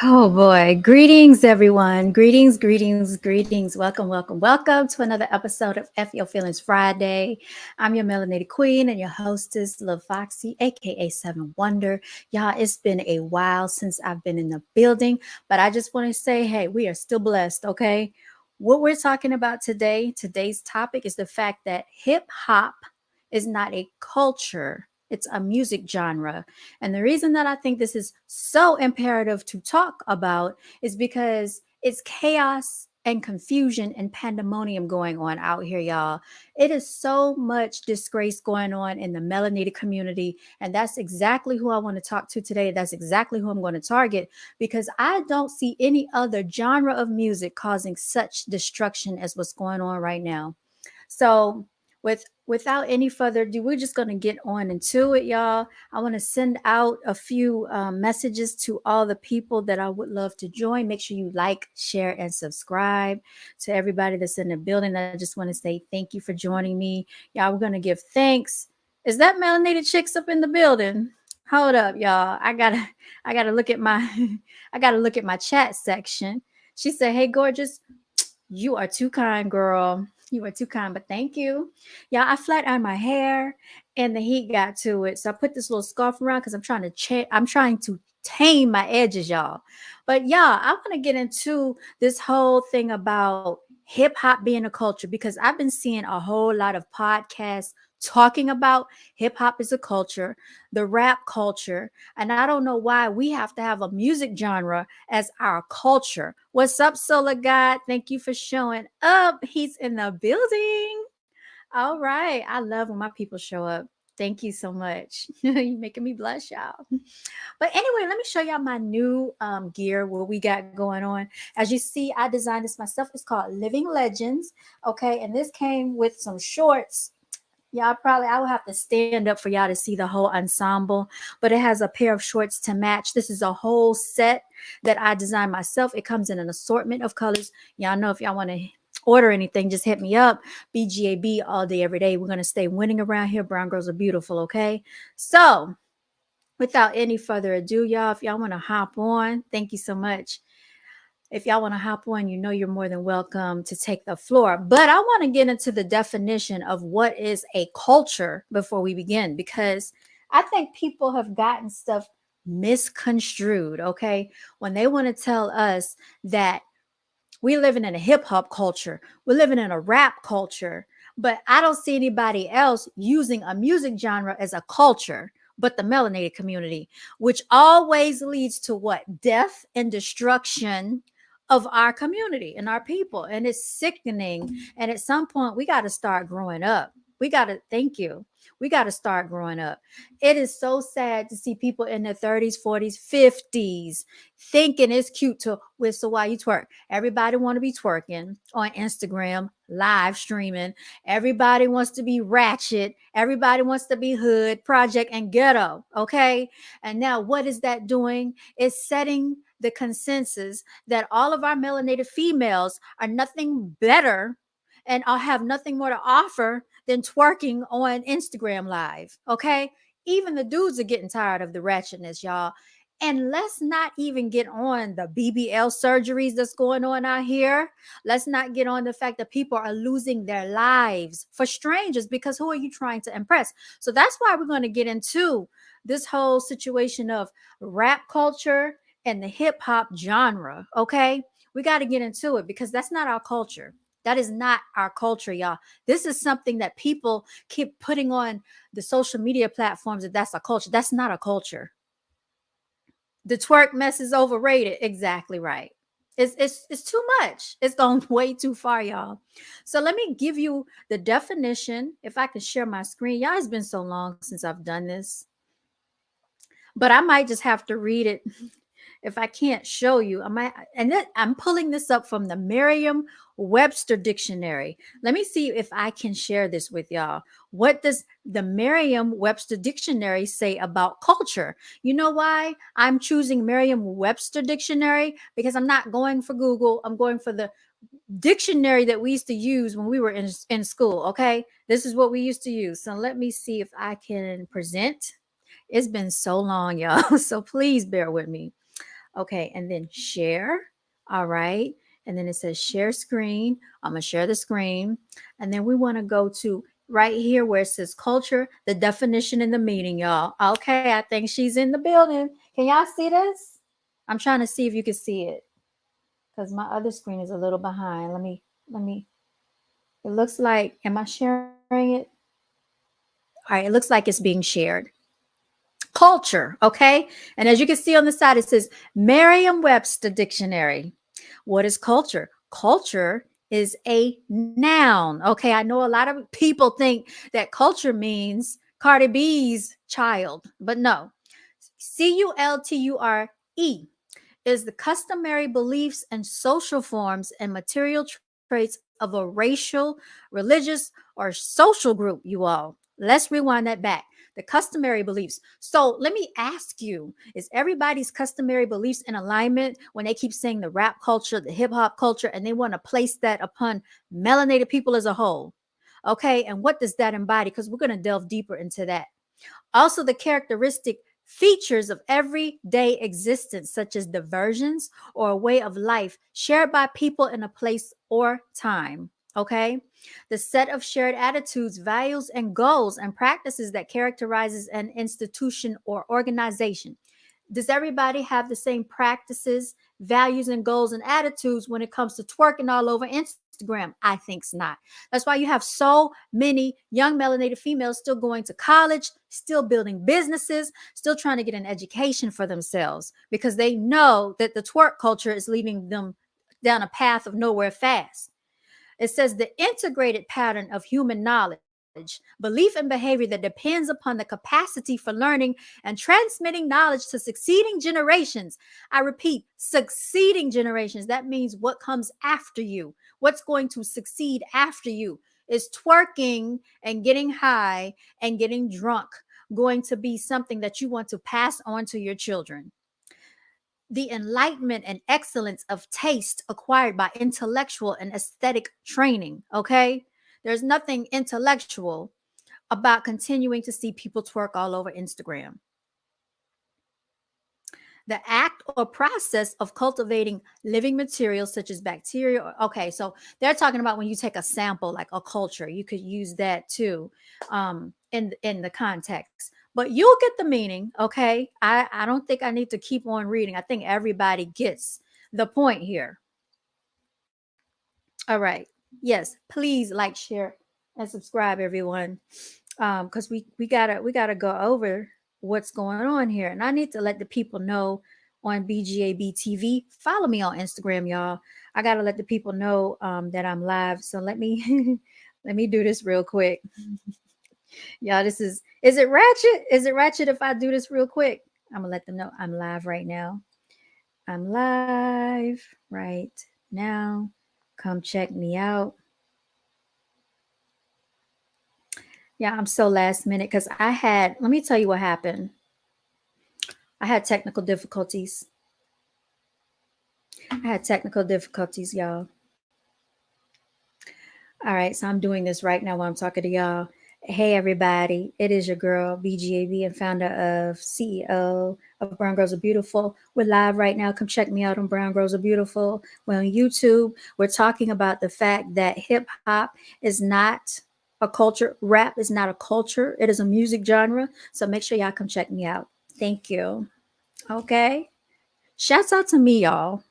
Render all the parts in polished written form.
Oh boy. Greetings, everyone. Greetings. Welcome to another episode of F Your Feelings Friday. I'm your melanated queen and your hostess, Lil Foxy, aka Seven Wonder. Y'all, it's been a while since I've been in the building, but I just want to say, hey, we are still blessed, okay? What we're talking about today's topic is the fact that hip hop is not a culture. It's a music genre. And the reason that I think this is so imperative to talk about is because it's chaos and confusion and pandemonium going on out here, y'all. It is so much disgrace going on in the melanated community. And that's exactly who I want to talk to today. That's exactly who I'm going to target because I don't see any other genre of music causing such destruction as what's going on right now. So, without any further ado, we're just going to get on into it, y'all. I want to send out a few messages to all the people that I would love to join. Make sure you like, share, and subscribe. To everybody that's in the building, I just want to say thank you for joining me. Y'all, we're going to give thanks. Is that melanated chicks up in the building? Hold up, y'all. I gotta look at my I gotta look at my chat section. She said, "Hey, gorgeous, you are too kind, girl. You are too kind, but thank you." Yeah, I flat ironed my hair and the heat got to it. So I put this little scarf around because I'm trying to tame my edges, y'all. But yeah, I want to get into this whole thing about hip hop being a culture because I've been seeing a whole lot of podcasts talking about hip hop as a culture, the rap culture, and I don't know why we have to have a music genre as our culture. What's up, Solar God? Thank you for showing up. He's in the building. All right. I love when my people show up. Thank you so much. You're making me blush, y'all. But anyway, let me show y'all my new gear, what we got going on. As you see, I designed this myself. It's called Living Legends. Okay. And this came with some shorts. Y'all probably, I will have to stand up for y'all to see the whole ensemble, but it has a pair of shorts to match. This is a whole set that I designed myself. It comes in an assortment of colors. Y'all know if y'all want to order anything, just hit me up. BGAB all day, every day. We're going to stay winning around here. Brown girls are beautiful, okay? So, without any further ado, y'all, if y'all want to hop on, thank you so much. If y'all want to hop on, you know you're more than welcome to take the floor. But I want to get into the definition of what is a culture before we begin, because I think people have gotten stuff misconstrued, okay? When they want to tell us that we're living in a hip hop culture, we're living in a rap culture, but I don't see anybody else using a music genre as a culture but the melanated community, which always leads to what? Death and destruction of our community and our people. And it's sickening. And at some point, we got to start growing up. We got to, thank you. We got to start growing up. It is so sad to see people in their 30s, 40s, 50s thinking it's cute to whistle while you twerk. Everybody want to be twerking on Instagram, live streaming. Everybody wants to be ratchet. Everybody wants to be hood, project, and ghetto. Okay. And now what is that doing? It's setting the consensus that all of our melanated females are nothing better and I'll have nothing more to offer than twerking on Instagram live. Okay. Even the dudes are getting tired of the ratchetness, y'all. And let's not even get on the BBL surgeries that's going on out here. Let's not get on the fact that people are losing their lives for strangers because who are you trying to impress? So that's why we're going to get into this whole situation of rap culture and the hip hop genre. Okay. We got to get into it because that's not our culture. That is not our culture, y'all. This is something that people keep putting on the social media platforms that that's a culture. That's not a culture. The twerk mess is overrated. Exactly right. It's too much. It's gone way too far, y'all. So let me give you the definition. If I can share my screen, y'all, it's been so long since I've done this, but I might just have to read it. If I can't show you, I might, and then I'm pulling this up from the Merriam-Webster dictionary. Let me see if I can share this with y'all. What does the Merriam-Webster dictionary say about culture? You know why I'm choosing Merriam-Webster dictionary? Because I'm not going for Google. I'm going for the dictionary that we used to use when we were in school. Okay. This is what we used to use. So let me see if I can present. It's been so long, y'all. So please bear with me. Okay, and then share. All right. And then it says share screen. I'm going to share the screen. And then we want to go to right here where it says culture, the definition in the meaning, y'all. Okay, I think she's in the building. Can y'all see this? I'm trying to see if you can see it because my other screen is a little behind. Let me, it looks like, am I sharing it? All right, it looks like it's being shared. Culture, okay? And as you can see on the side, it says Merriam-Webster Dictionary. What is culture? Culture is a noun, okay? I know a lot of people think that culture means Cardi B's child, but no. Culture is the customary beliefs and social forms and material traits of a racial, religious, or social group, you all. Let's rewind that back. The customary beliefs. So let me ask you, is everybody's customary beliefs in alignment when they keep saying the rap culture, the hip hop culture, and they want to place that upon melanated people as a whole? Okay, and what does that embody? Because we're going to delve deeper into that. Also, the characteristic features of everyday existence, such as diversions or a way of life shared by people in a place or time. Okay. The set of shared attitudes, values, and goals and practices that characterizes an institution or organization. Does everybody have the same practices, values, and goals and attitudes when it comes to twerking all over Instagram? I think's not. That's why you have so many young melanated females still going to college, still building businesses, still trying to get an education for themselves because they know that the twerk culture is leading them down a path of nowhere fast. It says the integrated pattern of human knowledge, belief, and behavior that depends upon the capacity for learning and transmitting knowledge to succeeding generations. I repeat, succeeding generations. That means what comes after you, what's going to succeed after you. Is twerking and getting high and getting drunk going to be something that you want to pass on to your children? The enlightenment and excellence of taste acquired by intellectual and aesthetic training. Okay. There's nothing intellectual about continuing to see people twerk all over Instagram. The act or process of cultivating living materials such as bacteria. Okay, so they're talking about when you take a sample, like a culture, you could use that too, in the context. But you'll get the meaning. Okay, I don't think I need to keep on reading. I think everybody gets the point here. All right. Yes, please like, share, and subscribe, everyone, because we gotta go over what's going on here, and I need to let the people know on BGAB TV. Follow me on Instagram, y'all. I gotta let the people know that I'm live. So let me let me do this real quick, y'all. This is it ratchet? Is it ratchet if I do this real quick? I'm gonna let them know I'm live right now. I'm live right now. Come check me out. Yeah, I'm so last minute because let me tell you what happened. I had technical difficulties. I had technical difficulties, y'all. All right, so I'm doing this right now while I'm talking to y'all. Hey, everybody. It is your girl, BGAB, and founder of CEO of Brown Girls Are Beautiful. We're live right now. Come check me out on Brown Girls Are Beautiful. We're on YouTube. We're talking about the fact that hip hop is not a culture. Rap is not a culture. It is a music genre. So make sure y'all come check me out. Thank you. Okay. Shouts out to me, y'all.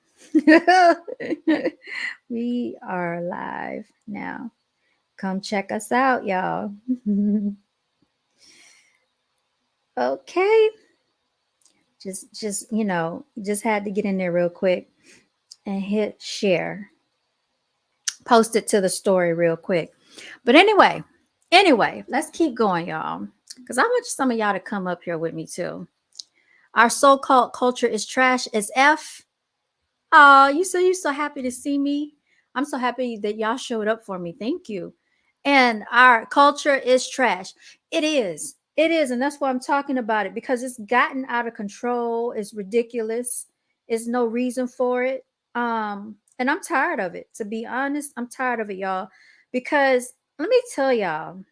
We are live now. Come check us out, y'all. Okay. Just had to get in there real quick and hit share. Post it to the story real quick. But anyway, let's keep going, y'all. Because I want some of y'all to come up here with me too. Our so-called culture is trash as F. Oh, you so happy to see me. I'm so happy that y'all showed up for me. Thank you. And our culture is trash. It is. It is. And that's why I'm talking about it, because it's gotten out of control. It's ridiculous. There's no reason for it. And I'm tired of it. To be honest, I'm tired of it, y'all. Because let me tell y'all,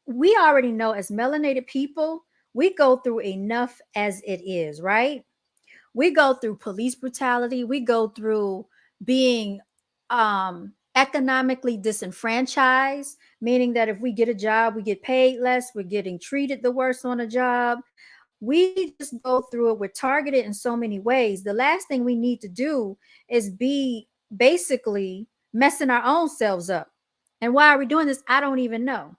we already know as melanated people, we go through enough as it is, right? We go through police brutality. We go through being economically disenfranchised, meaning that if we get a job, we get paid less, we're getting treated the worst on a job. We just go through it. We're targeted in so many ways. The last thing we need to do is be basically messing our own selves up. And why are we doing this? I don't even know.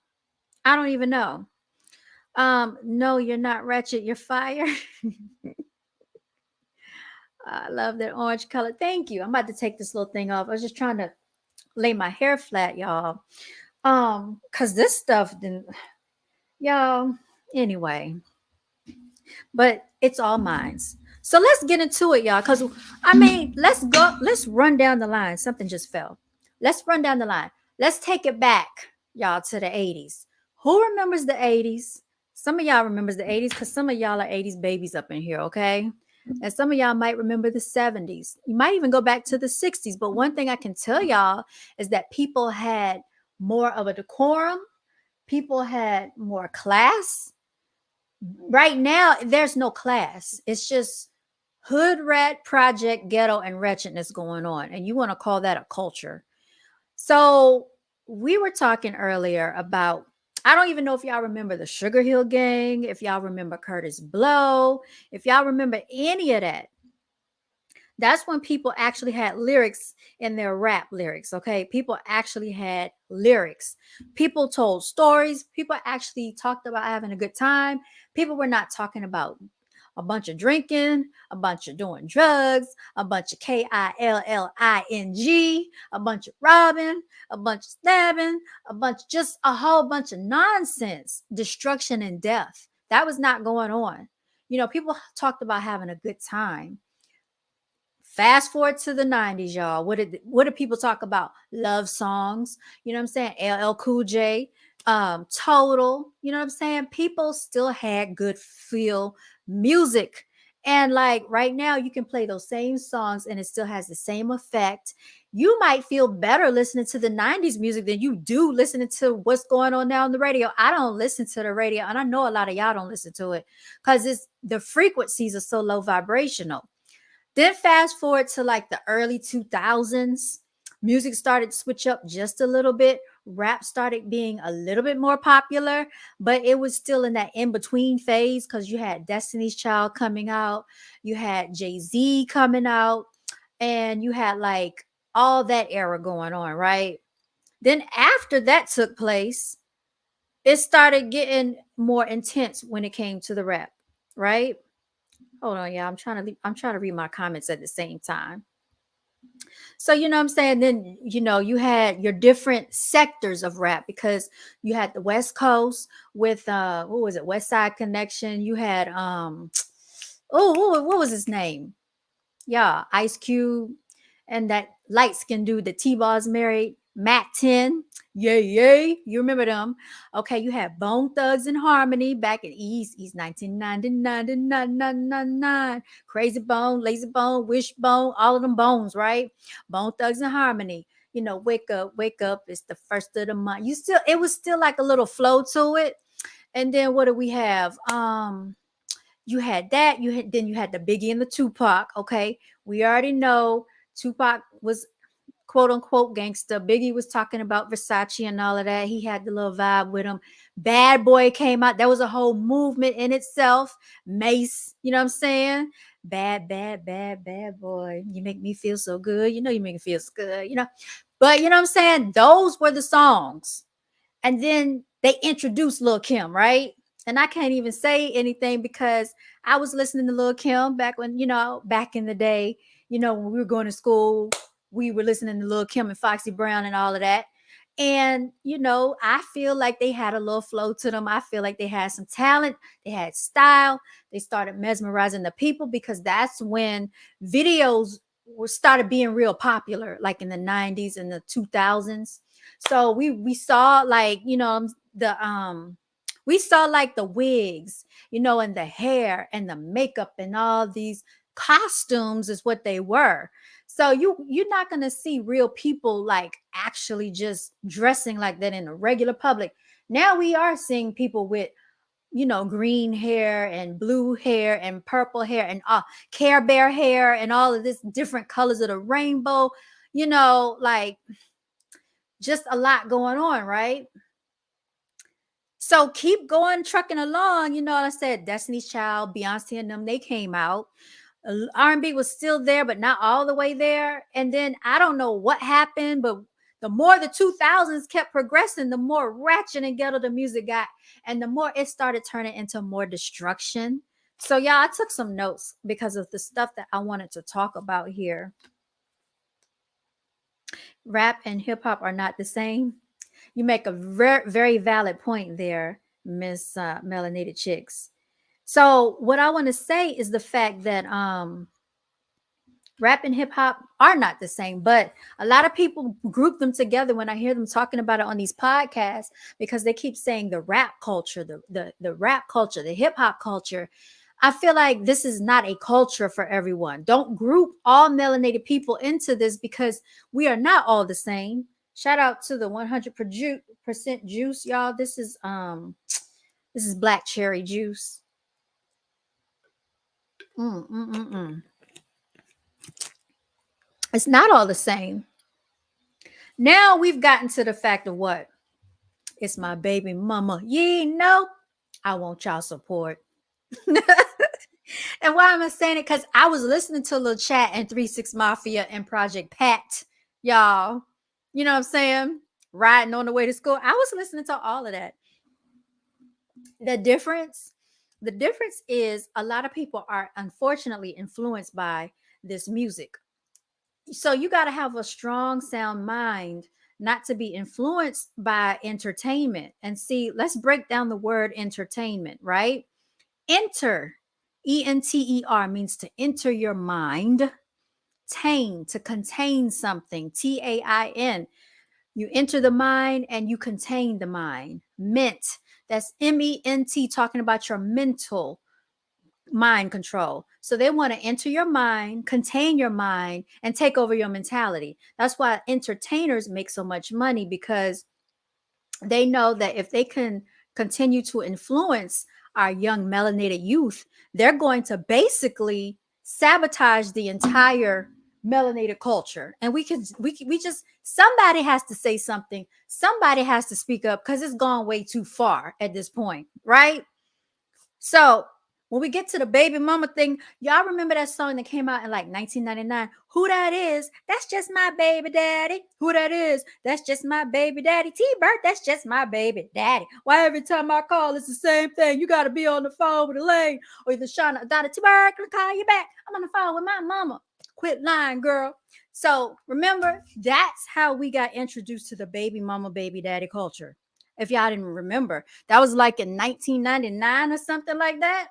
I don't even know. No, you're not wretched. You're fire. I love that orange color. Thank you. I'm about to take this little thing off. I was just trying to lay my hair flat, y'all. Cause this stuff didn't, y'all. Anyway, but it's all mines. So let's get into it, y'all. Cause I mean, let's go. Let's run down the line. Something just fell. Let's run down the line. Let's take it back, y'all, to the 80s. Who remembers the 80s? Some of y'all remembers the 80s because some of y'all are 80s babies up in here, okay? And some of y'all might remember the 70s. You might even go back to the 60s. But one thing I can tell y'all is that people had more of a decorum. People had more class. Right now, there's no class. It's just hood rat, project, ghetto, and wretchedness going on. And you want to call that a culture. So we were talking earlier about, I don't even know if y'all remember the Sugar Hill Gang, if y'all remember Curtis Blow, if y'all remember any of that. That's when people actually had lyrics in their rap lyrics, okay? People actually had lyrics. People told stories. People actually talked about having a good time. People were not talking about a bunch of drinking, a bunch of doing drugs, a bunch of killing, a bunch of robbing, a bunch of stabbing, just a whole bunch of nonsense, destruction and death. That was not going on. You know, people talked about having a good time. Fast forward to the 90s, y'all. What did people talk about? Love songs. You know what I'm saying? LL Cool J, Total. You know what I'm saying? People still had good feel music. And like right now, you can play those same songs and it still has the same effect. You might feel better listening to the 90s music than you do listening to what's going on now on the radio. I don't listen to the radio, and I know a lot of y'all don't listen to it because it's the frequencies are so low vibrational. Then fast forward to like the early 2000s, music started to switch up just a little bit. Rap started being a little bit more popular, but it was still in that in-between phase because you had Destiny's Child coming out, you had Jay-Z coming out, and you had like all that era going on, right? Then after that took place, it started getting more intense when it came to the rap, right? Hold on, yeah. I'm trying to read my comments at the same time. So you know what I'm saying? Then you had your different sectors of rap because you had the West Coast with what was it, West Side Connection. You had oh, what was his name? Yeah, Ice Cube and that light skinned dude that T-Ball's married, Matt 10. Yay, yay. You remember them. Okay, you had Bone Thugs and Harmony back in East 1999. Crazy Bone, Lazy Bone, Wishbone, all of them bones, right? Bone Thugs and Harmony. You know, wake up. It's the first of the month. It was still like a little flow to it. And then what do we have? You had that. You had the Biggie and the Tupac. Okay, we already know Tupac was quote unquote gangster. Biggie was talking about Versace and all of that. He had the little vibe with him. Bad Boy came out. That was a whole movement in itself. Mace, you know what I'm saying? Bad boy. You make me feel so good. You know you make me feel so good. But you know what I'm saying? Those were the songs. And then they introduced Lil' Kim, right? And I can't even say anything because I was listening to Lil' Kim back in the day, when we were going to school, we were listening to Lil' Kim and Foxy Brown and all of that. And, I feel like they had a little flow to them. I feel like they had some talent. They had style. They started mesmerizing the people because that's when videos started being real popular, like in the 90s and the 2000s. So we saw like, we saw like the wigs, and the hair and the makeup and all these costumes is what they were. So you're not going to see real people like actually just dressing like that in the regular public. Now we are seeing people with green hair and blue hair and purple hair and Care Bear hair and all of this different colors of the rainbow, like just a lot going on, right? So keep going, trucking along. I said Destiny's Child, Beyonce and them, they came out. R&B was still there, but not all the way there. And then I don't know what happened, but the more the 2000s kept progressing, the more ratchet and ghetto the music got, and the more it started turning into more destruction. So, yeah, I took some notes because of the stuff that I wanted to talk about here. Rap and hip hop are not the same. You make a very, very valid point there, Miss Melanated Chicks. So, what I want to say is the fact that rap and hip hop are not the same, but a lot of people group them together when I hear them talking about it on these podcasts because they keep saying the rap culture, the rap culture, the hip hop culture. I feel like this is not a culture for everyone. Don't group all melanated people into this because we are not all the same. Shout out to the 100% juice, y'all. This is black cherry juice. Mm, mm, mm, mm. It's not all the same. Now we've gotten to the fact of what? It's my baby mama. I want y'all support. And why am I saying it? Because I was listening to Lil Chat and 3 6 Mafia and Project Pat, y'all. You know what I'm saying? Riding on the way to school. I was listening to all of that. The difference is a lot of people are unfortunately influenced by this music. So you got to have a strong, sound mind not to be influenced by entertainment. And see, let's break down the word entertainment, right? Enter, ENTER means to enter your mind. Tain, to contain something, TAIN. You enter the mind and you contain the mind. Ment, that's MENT, talking about your mental mind control. So they want to enter your mind, contain your mind, and take over your mentality. That's why entertainers make so much money, because they know that if they can continue to influence our young melanated youth, they're going to basically sabotage the entire melanated culture. And we just, somebody has to say something, somebody has to speak up, because it's gone way too far at this point, right? So when we get to the baby mama thing, y'all remember that song that came out in like 1999? Who that is? That's just my baby daddy. Who that is? That's just my baby daddy. T-Bert, that's just my baby daddy. Why every time I call, it's the same thing. You got to be on the phone with Elaine or either Shauna. Donna, T-Bert, gonna call you back. I'm on the phone with my mama. Quit lying, girl. So remember, that's how we got introduced to the baby mama, baby daddy culture. If y'all didn't remember, that was like in 1999 or something like that.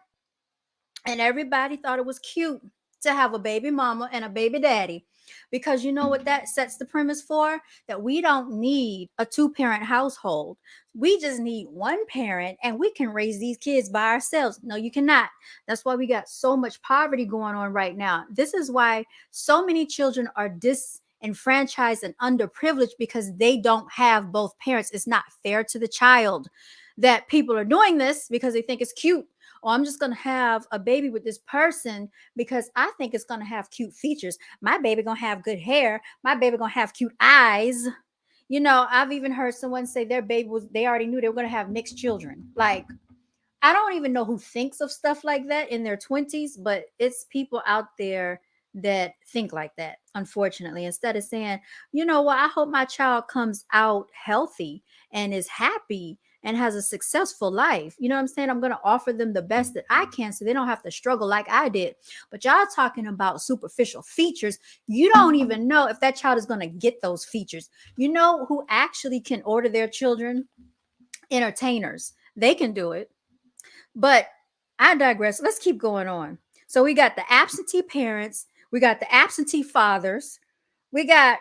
And everybody thought it was cute to have a baby mama and a baby daddy, because you know what that sets the premise for? That we don't need a 2-parent household. We just need one parent and we can raise these kids by ourselves. No, you cannot. That's why we got so much poverty going on right now. This is why so many children are disenfranchised and underprivileged, because they don't have both parents. It's not fair to the child that people are doing this because they think it's cute. Or I'm just going to have a baby with this person because I think it's going to have cute features. My baby going to have good hair. My baby going to have cute eyes. I've even heard someone say their baby they already knew they were going to have mixed children. Like, I don't even know who thinks of stuff like that in their 20s, but it's people out there that think like that, unfortunately, instead of saying, you know what, I hope my child comes out healthy and is happy and has a successful life. You know what I'm saying? I'm going to offer them the best that I can so they don't have to struggle like I did. But y'all talking about superficial features. You don't even know if that child is going to get those features. You know who actually can order their children? Entertainers. They can do it. But I digress. Let's keep going on. So we got the absentee parents, we got the absentee fathers, we got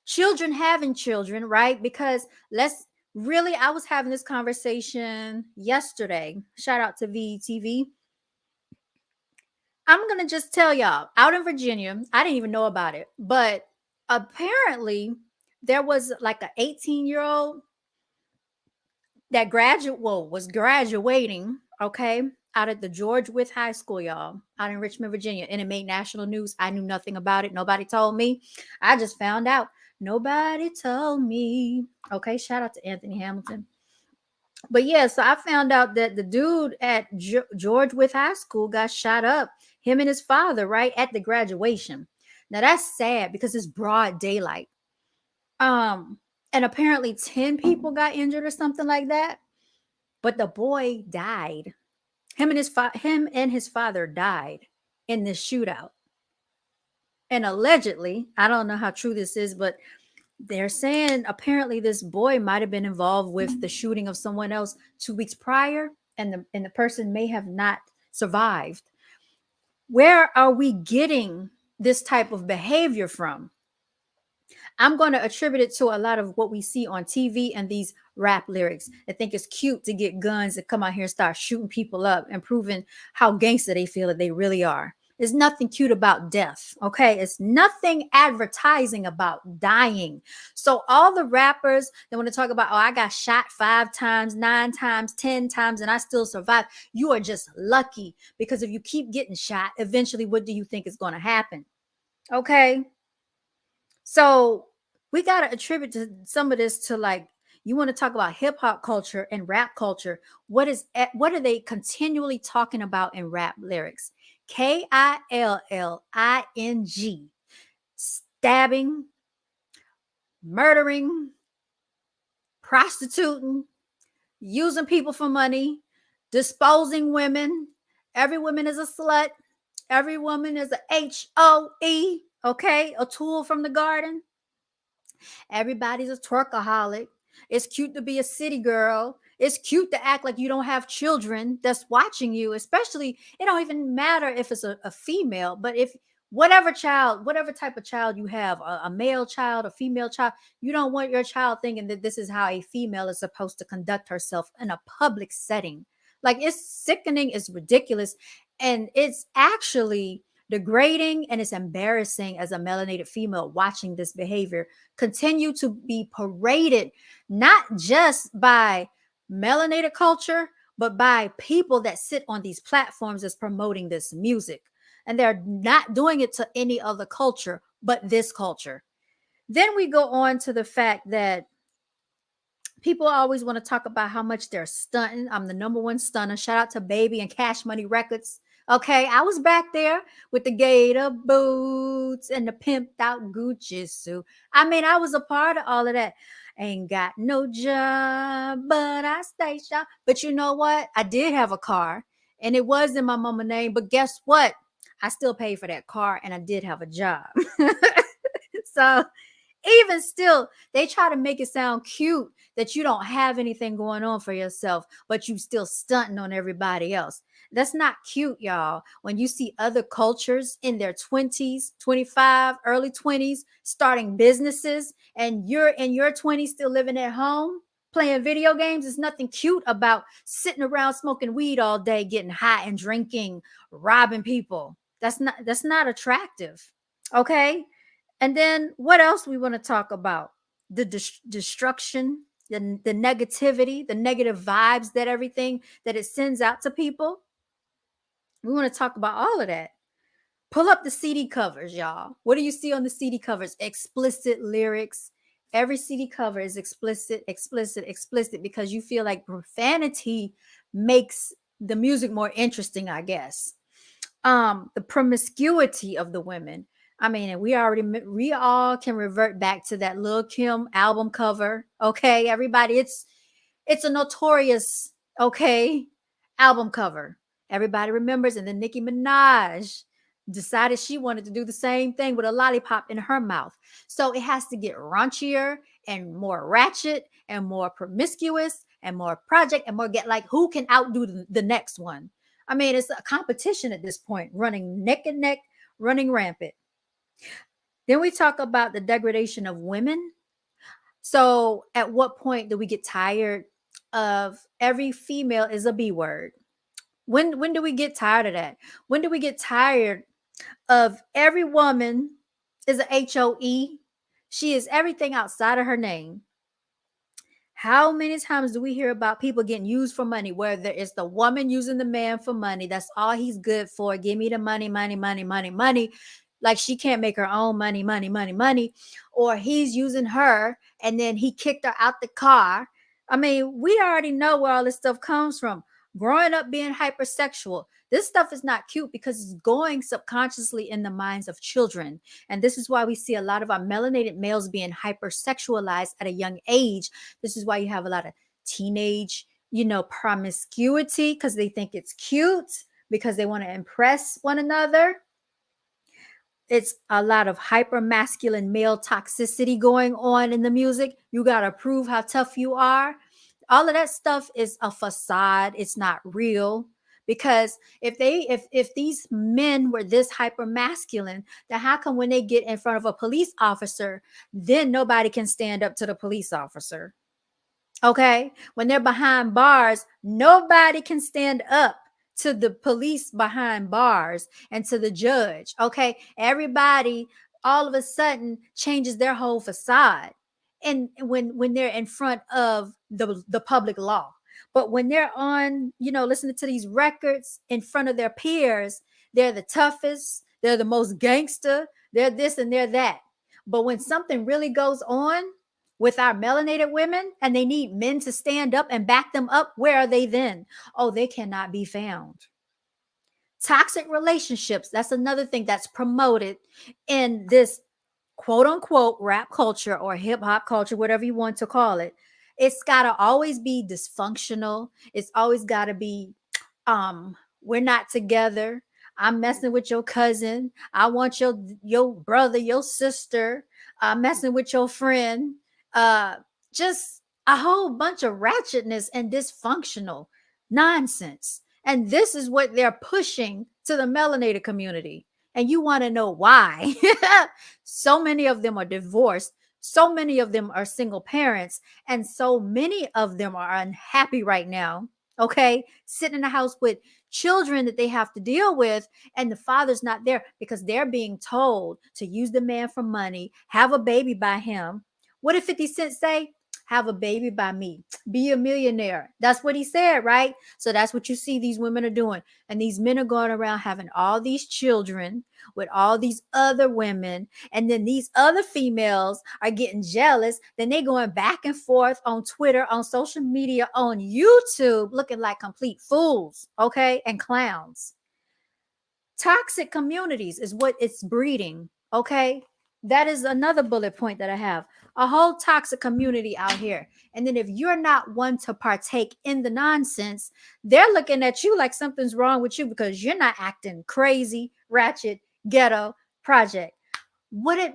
children having children, right? Because I was having this conversation yesterday. Shout out to VTV. I'm going to just tell y'all, out in Virginia, I didn't even know about it, but apparently there was like an 18-year-old that was graduating okay, out at the George Wythe High School, y'all, out in Richmond, Virginia, and it made national news. I knew nothing about it. Nobody told me. I just found out. Nobody told me. Okay, shout out to Anthony Hamilton. But yeah, so I found out that the dude at George Wythe High School got shot up, him and his father, right at the graduation. Now that's sad because it's broad daylight. Um, and apparently 10 people got injured or something like that. But the boy died. Him and his father died in this shootout. And allegedly, I don't know how true this is, but they're saying apparently this boy might have been involved with the shooting of someone else 2 weeks prior, and the person may have not survived. Where are we getting this type of behavior from? I'm going to attribute it to a lot of what we see on TV and these rap lyrics. I think it's cute to get guns and come out here and start shooting people up and proving how gangster they feel that they really are. There's nothing cute about death, okay? It's nothing advertising about dying. So all the rappers that want to talk about, oh, I got shot 5 times, 9 times, 10 times, and I still survived. You are just lucky, because if you keep getting shot, eventually what do you think is going to happen? Okay? So we got to attribute to some of this to, like, you want to talk about hip hop culture and rap culture. What are they continually talking about in rap lyrics? KILLING, stabbing, murdering, prostituting, using people for money, disposing women. Every woman is a slut. Every woman is a HOE, okay? A tool from the garden. Everybody's a twerkaholic. It's cute to be a city girl. It's cute to act like you don't have children that's watching you, especially, it don't even matter if it's a female, but if whatever type of child you have, a male child, a female child, you don't want your child thinking that this is how a female is supposed to conduct herself in a public setting. Like, it's sickening, it's ridiculous, and it's actually degrading, and it's embarrassing as a melanated female watching this behavior continue to be paraded, not just by melanated culture, but by people that sit on these platforms that's promoting this music. And they're not doing it to any other culture but this culture. Then we go on to the fact that people always want to talk about how much they're stunting. I'm the number one stunner. Shout out to Baby and Cash Money Records. Okay, I was back there with the gator boots and the pimped out Gucci suit. I mean, I was a part of all of that. Ain't got no job, but I stay sharp. But you know what? I did have a car, and it was in my mama's name. But guess what? I still paid for that car, and I did have a job. So even still, they try to make it sound cute that you don't have anything going on for yourself, but you still stunting on everybody else. That's not cute, y'all. When you see other cultures in their 20s, 25, early 20s, starting businesses, and you're in your 20s still living at home, playing video games, there's nothing cute about sitting around smoking weed all day, getting high and drinking, robbing people. That's not attractive. Okay? And then what else we want to talk about? The destruction, the negativity, the negative vibes, that everything that it sends out to people. We want to talk about all of that. Pull up the CD covers, y'all. What do you see on the CD covers? Explicit lyrics. Every CD cover is explicit, explicit, explicit, because you feel like profanity makes the music more interesting, I guess. The promiscuity of the women. I mean, and we all can revert back to that Lil Kim album cover. Okay, everybody, it's a notorious, okay, album cover. Everybody remembers. And then Nicki Minaj decided she wanted to do the same thing with a lollipop in her mouth. So it has to get raunchier and more ratchet and more promiscuous and more project and more get like, who can outdo the next one? I mean, it's a competition at this point, running neck and neck, running rampant. Then we talk about the degradation of women. So at what point do we get tired of every female is a B word? When do we get tired of that? When do we get tired of every woman is a HOE? She is everything outside of her name. How many times do we hear about people getting used for money, whether it's the woman using the man for money? That's all he's good for. Give me the money, money, money, money, money. Like she can't make her own money, money, money, money. Or he's using her and then he kicked her out the car. I mean, we already know where all this stuff comes from. Growing up being hypersexual, this stuff is not cute because it's going subconsciously in the minds of children. And this is why we see a lot of our melanated males being hypersexualized at a young age. This is why you have a lot of teenage, promiscuity because they think it's cute, because they want to impress one another. It's a lot of hyper masculine male toxicity going on in the music. You got to prove how tough you are. All of that stuff is a facade. It's not real. Because if these men were this hyper masculine, then how come when they get in front of a police officer, then nobody can stand up to the police officer? Okay. When they're behind bars, nobody can stand up to the police behind bars and to the judge. Okay. Everybody all of a sudden changes their whole facade. And when they're in front of the public law. But when they're on, listening to these records in front of their peers, they're the toughest, they're the most gangster, they're this and they're that. But when something really goes on with our melanated women and they need men to stand up and back them up, where are they then? Oh, they cannot be found. Toxic relationships, that's another thing that's promoted in this quote unquote rap culture or hip hop culture, whatever you want to call it. It's got to always be dysfunctional. It's always got to be we're not together. I'm messing with your cousin. I want your brother, your sister. I'm messing with your friend. Uh, just a whole bunch of ratchetness and dysfunctional nonsense. And this is what they're pushing to the melanated community. And you want to know why? So many of them are divorced. So many of them are single parents. And so many of them are unhappy right now. Okay. Sitting in the house with children that they have to deal with. And the father's not there because they're being told to use the man for money, have a baby by him. What did 50 Cent say? Have a baby by me, be a millionaire. That's what he said, right? So that's what you see these women are doing. And these men are going around having all these children with all these other women. And then these other females are getting jealous. Then they going back and forth on Twitter, on social media, on YouTube, looking like complete fools, okay? And clowns. Toxic communities is what it's breeding, okay? That is another bullet point that I have. A whole toxic community out here. And then if you're not one to partake in the nonsense, they're looking at you like something's wrong with you because you're not acting crazy, ratchet, ghetto, project. What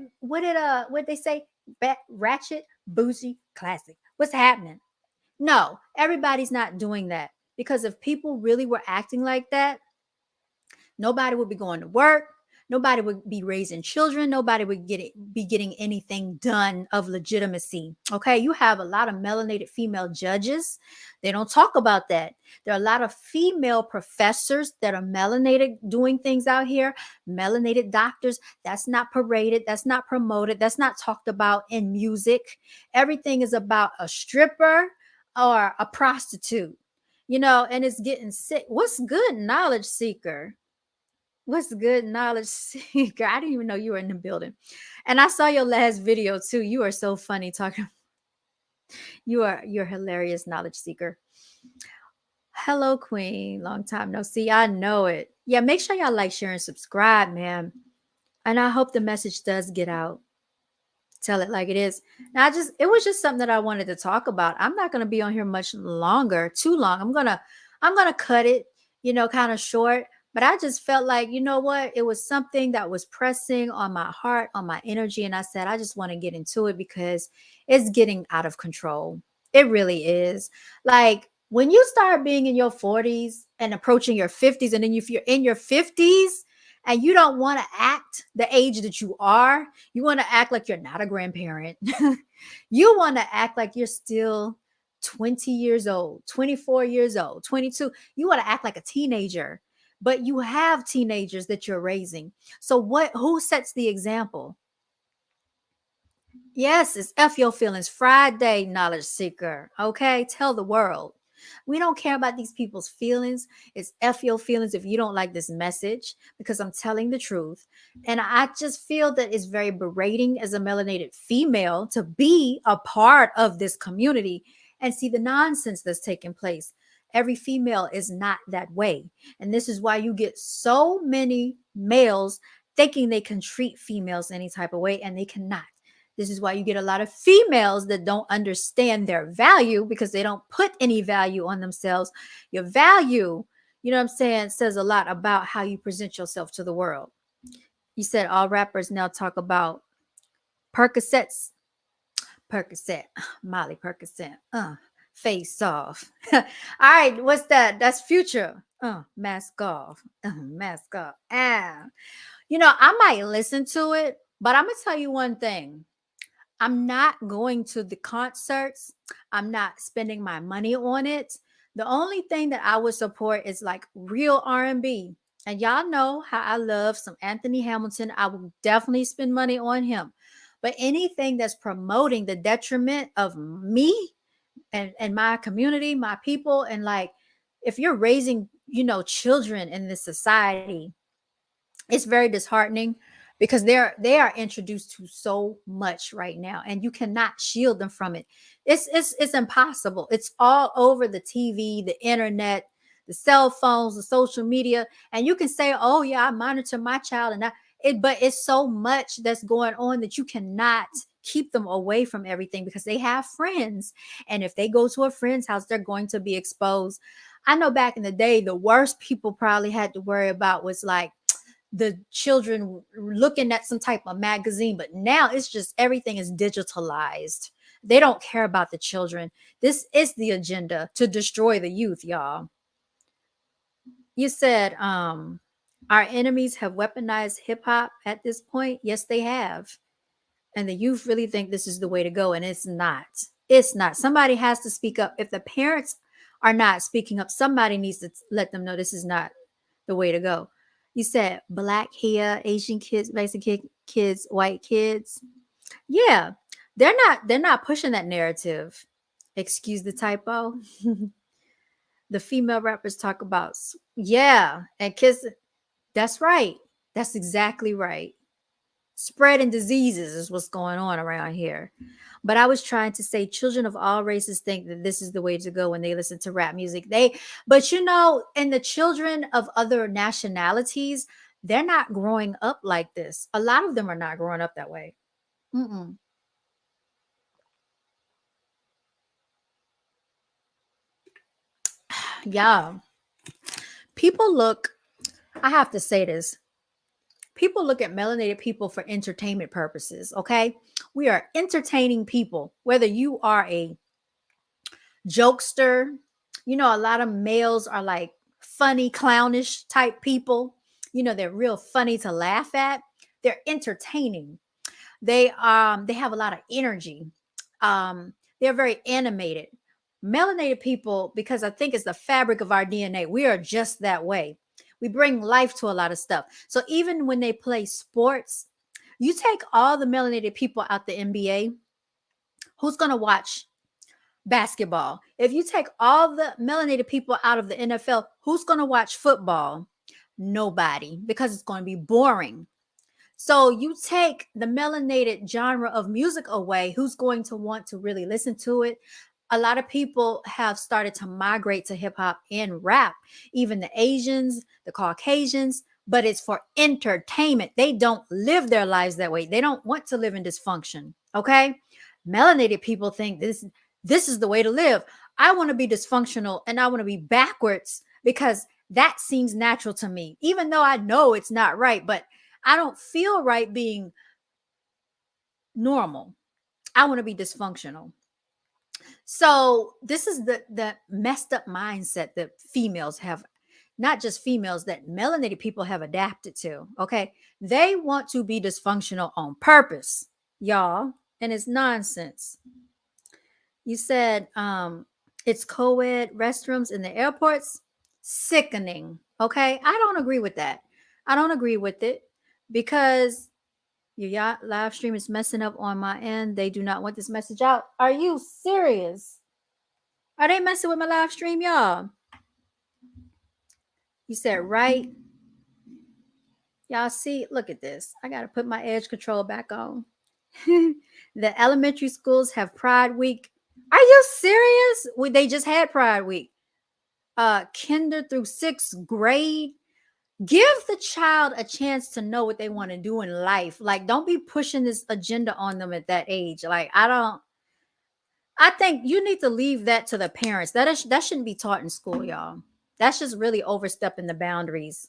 they say? Ratchet, bougie, classic. What's happening? No, everybody's not doing that. Because if people really were acting like that, nobody would be going to work. Nobody would be raising children. Nobody would be getting anything done of legitimacy. Okay. You have a lot of melanated female judges. They don't talk about that. There are a lot of female professors that are melanated doing things out here. Melanated doctors. That's not paraded. That's not promoted. That's not talked about in music. Everything is about a stripper or a prostitute, and it's getting sick. What's good, knowledge seeker? What's good, knowledge seeker? I didn't even know you were in the building. And I saw your last video too. You are so funny talking. You're hilarious, knowledge seeker. Hello, Queen. Long time no see. I know it. Yeah, make sure y'all like, share, and subscribe, man. And I hope the message does get out. Tell it like it is. Now, it was just something that I wanted to talk about. I'm not gonna be on here much longer, too long. I'm gonna cut it, kind of short. But I just felt like, you know what? It was something that was pressing on my heart, on my energy. And I said, I just want to get into it because it's getting out of control. It really is. Like when you start being in your 40s and approaching your 50s, and then if you're in your 50s and you don't want to act the age that you are, you want to act like you're not a grandparent. You want to act like you're still 20 years old, 24 years old, 22. You want to act like a teenager, but you have teenagers that you're raising. So who sets the example? Yes, it's F Your Feelings Friday, knowledge seeker. Okay, tell the world. We don't care about these people's feelings. It's F Your Feelings if you don't like this message because I'm telling the truth. And I just feel that it's very berating as a melanated female to be a part of this community and see the nonsense that's taking place. Every female is not that way. And this is why you get so many males thinking they can treat females any type of way, and they cannot. This is why you get a lot of females that don't understand their value because they don't put any value on themselves. Your value, you know what I'm saying, says a lot about how you present yourself to the world. You said all rappers now talk about Percocets, Percocet, Molly Percocet, face off. All right, what's that? That's Future. Mask off, mask off. I might listen to it, but I'm gonna tell you one thing. I'm not going to the concerts. I'm not spending my money on it. The only thing that I would support is like real R&B. And y'all know how I love some Anthony Hamilton. I will definitely spend money on him. But anything that's promoting the detriment of me and my community, my people, and like if you're raising, children in this society, it's very disheartening because they are introduced to so much right now and you cannot shield them from it. It's impossible. It's all over the TV, the internet, the cell phones, the social media, and you can say, oh yeah, I monitor my child and but it's so much that's going on that you cannot keep them away from everything because they have friends, and if they go to a friend's house they're going to be exposed. I know back in the day the worst people probably had to worry about was like the children looking at some type of magazine, but now it's just everything is digitalized. They don't care about the children. This is the agenda to destroy the youth, y'all. You said our enemies have weaponized hip hop at this point. Yes, they have. And the youth really think this is the way to go, and it's not. It's not. Somebody has to speak up. If the parents are not speaking up, somebody needs to let them know this is not the way to go. You said black hair, Asian kids, Mexican kids, white kids. Yeah, they're not pushing that narrative. Excuse the typo. The female rappers talk about yeah, and kiss. That's right. That's exactly right. Spreading diseases is what's going on around here. But I was trying to say children of all races think that this is the way to go when they listen to rap music. But and the children of other nationalities, they're not growing up like this. A lot of them are not growing up that way. Mm-mm. Yeah. People look, I have to say this. People look at melanated people for entertainment purposes, okay? We are entertaining people, whether you are a jokester. A lot of males are like funny, clownish type people. They're real funny to laugh at. They're entertaining. They have a lot of energy. They're very animated. Melanated people, because I think it's the fabric of our DNA, we are just that way. We bring life to a lot of stuff. So even when they play sports, you take all the melanated people out the NBA, who's going to watch basketball? If you take all the melanated people out of the NFL, who's going to watch football? Nobody, because it's going to be boring. So you take the melanated genre of music away, who's going to want to really listen to it? A lot of people have started to migrate to hip hop and rap, even the Asians, the Caucasians, but it's for entertainment. They don't live their lives that way. They don't want to live in dysfunction. Okay. Melanated people think this is the way to live. I want to be dysfunctional and I want to be backwards because that seems natural to me, even though I know it's not right, but I don't feel right being normal. I want to be dysfunctional. So this is the messed up mindset that females have, not just females, that melanated people have adapted to. Okay. They want to be dysfunctional on purpose, y'all. And it's nonsense. You said it's co-ed restrooms in the airports. Sickening. Okay. I don't agree with that. I don't agree with it because Your live stream is messing up on my end. They do not want this message out. Are you serious? Are they messing with my live stream, y'all? You said right. Y'all see, look at this. I got to put my edge control back on. The elementary schools have Pride Week. Are you serious? They just had Pride Week. Kinder through sixth grade. Give the child a chance to know what they want to do in life. Like, don't be pushing this agenda on them at that age. Like, I think you need to leave that to the parents. That shouldn't be taught in school, y'all. That's just really overstepping the boundaries.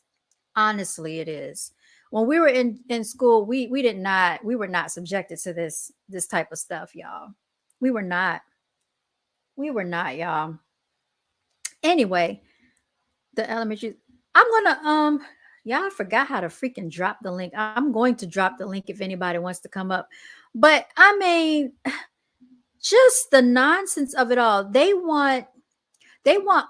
Honestly, it is. When we were in school, we were not subjected to this type of stuff, y'all. We were not. We were not, y'all. Anyway, the elementary. I'm gonna y'all I forgot how to freaking drop the link. I'm going to drop the link if anybody wants to come up. But I mean, just the nonsense of it all. They want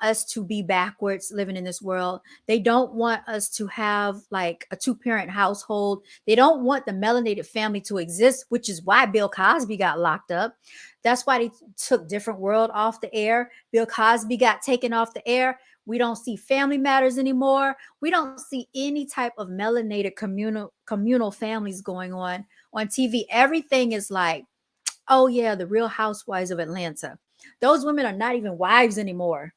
us to be backwards living in this world. They don't want us to have like a two-parent household. They don't want the melanated family to exist, which is why Bill Cosby got locked up. That's why they took Different World off the air. Bill Cosby got taken off the air. We don't see Family Matters anymore. We don't see any type of melanated communal families going on TV. Everything is like, oh yeah, the Real Housewives of Atlanta. Those women are not even wives anymore.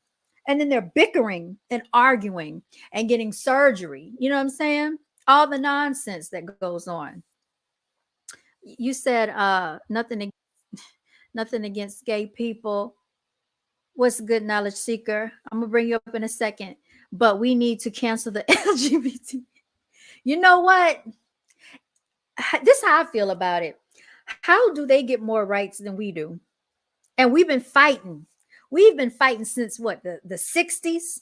And then they're bickering and arguing and getting surgery. You know what I'm saying? All the nonsense that goes on. You said nothing against gay people. What's a good knowledge seeker? I'm gonna bring you up in a second. But we need to cancel the LGBT. You know what? This is how I feel about it. How do they get more rights than we do? And we've been fighting. We've been fighting since what, the 60s?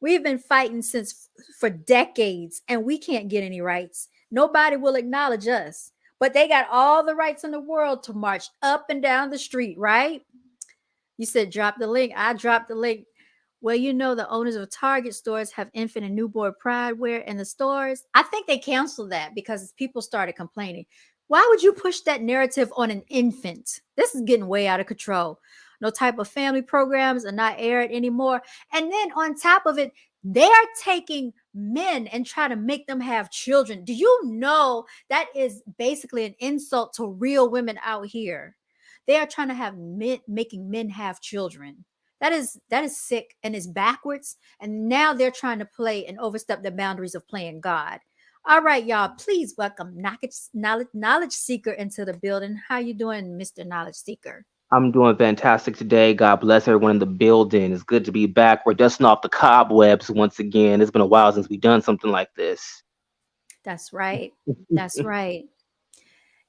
We've been fighting since for decades, and we can't get any rights. Nobody will acknowledge us. But they got all the rights in the world to march up and down the street, right? You said drop the link. I dropped the link. Well, you know, the owners of Target stores have infant and newborn pride wear in the stores. I think they canceled that because people started complaining. Why would you push that narrative on an infant? This is getting way out of control. No type of family programs are not aired anymore. And then on top of it, they are taking men and trying to make them have children. Do you know that is basically an insult to real women out here? They are trying to have men, making men have children. That is sick and is backwards. And now they're trying to play and overstep the boundaries of playing God. All right, y'all. Please welcome knowledge seeker into the building. How you doing, Mr. Knowledge Seeker? I'm doing fantastic today. God bless everyone in the building. It's good to be back. We're dusting off the cobwebs once again. It's been a while since we've done something like this. That's right. That's right.